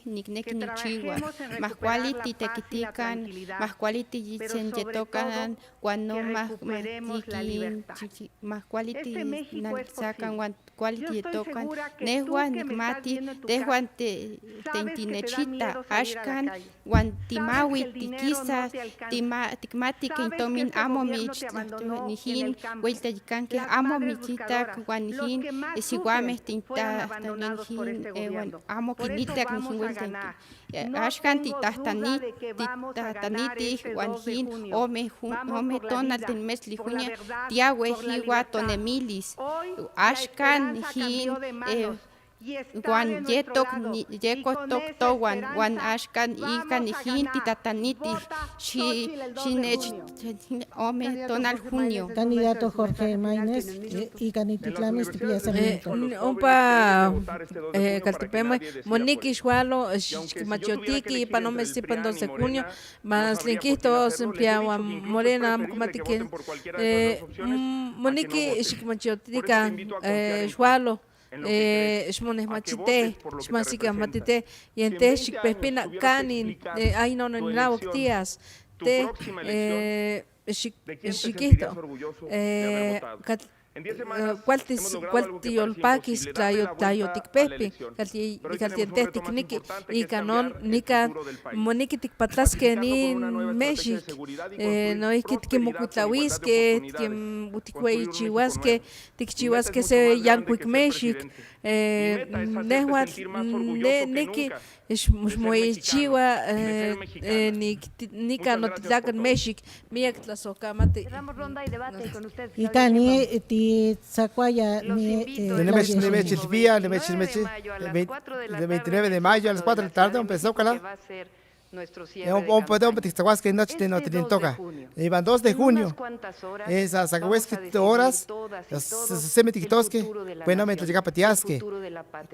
ni chigua más cuality te quitican más quality se tocan cuando más quality sacan quality tocan nehuan mati dejuan tentinechita ashkan guantimawi tikisa tikmati que tomin amo mi nijin vuelta yikan que amo mi chita guanjin isiguame tinta nijin amo kinita nijin vuelta ashkan titataniti guanjin ome tonal ten mesli juña tiawe hiwa tonemilis ashkan nijin Juan yetok yekotok towan Juan ashkan ikan nijin titataniti shinech ome tonal junio. Candidato Jorge Maínez y canititlamis tipiasamiento. Ompa caltepema Monique Xualo machotiki panome sipan 12 de junio más linquito simpiawa morena matikin Monique machotiki Xualo shmones machite shmasika matite y ente pepina canin ay no nauk tías te chiquito. Cualti olpaquis tlayoticpepi, caltientehticniqui, y canon nica moniqui ticpatlasque ni mexic, noihqui tiquimocuitlahuisque, tiquiuichihuasque, ticchihuasque se yancuic mexic, nehuatl neki xmoichiua nica notitlacan mexic, miak tlazocamati. Cerramos ronda y debate con usted. Y cani ti sacuaya ni de 29 de mayo a las 4 de la tarde empezó con la que noche no tienen toca. Iban 2 de junio. Esas sacahuesque horas, semetictosque, bueno, me llega patiasque.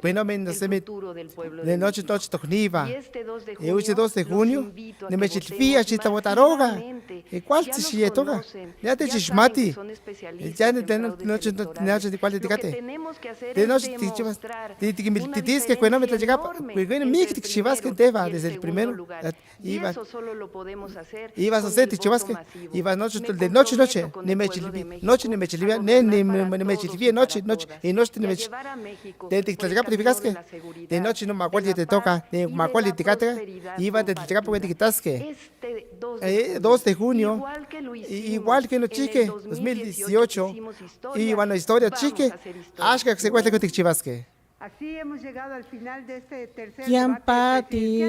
Bueno, me de noche tocniva. Y hoy 2 de junio, ne me chilfía, chita botaroga. ¿Y cuál se toca? Ya te chismati. Ya de noche de cuál te cate. De noche te titis que bueno, me llega, bueno, mi que chivas que te va desde el primero. Iba, eso solo lo podemos hacer. Ibas a hacer tichivasque, ibas de noche, ni me chilivia, noche ni me chilivia, ni me chilivia, noche, y noche ni me chilivia. De tictlaca purificasque, de noche no me acuerdo te toca, de me acuerdo te cate, iba de tictlaca porque quitasque. 2 de junio, igual que no chique, 2018, y bueno, historia chique, ashka que se cuenta con tichivasque. Así hemos llegado al final de este tercer Kiampa debate ti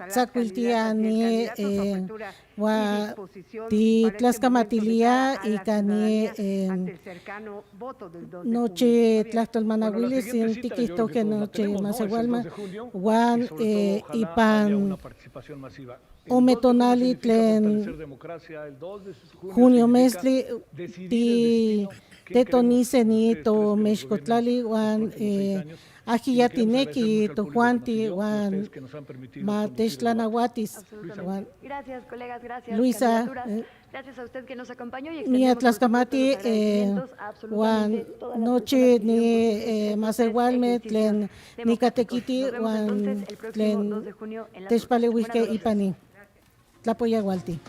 sacultiani wa ti tlascamatilia y cani noche tlaxtalmanahuilis sin tiquisto que noche más igualma wan ipan ometonali tlen junio mesli ti tetonice ni to mexcotlali wan ajiyatineki to Juanti wan matextlanahuatis. Gracias, colegas, gracias. Luisa, gracias a usted que nos acompañó. Ni atlascamati wan noche ni más igualme tlen ni catequiti wan tlen texpalehuisque ipani. Tlapoyahualti.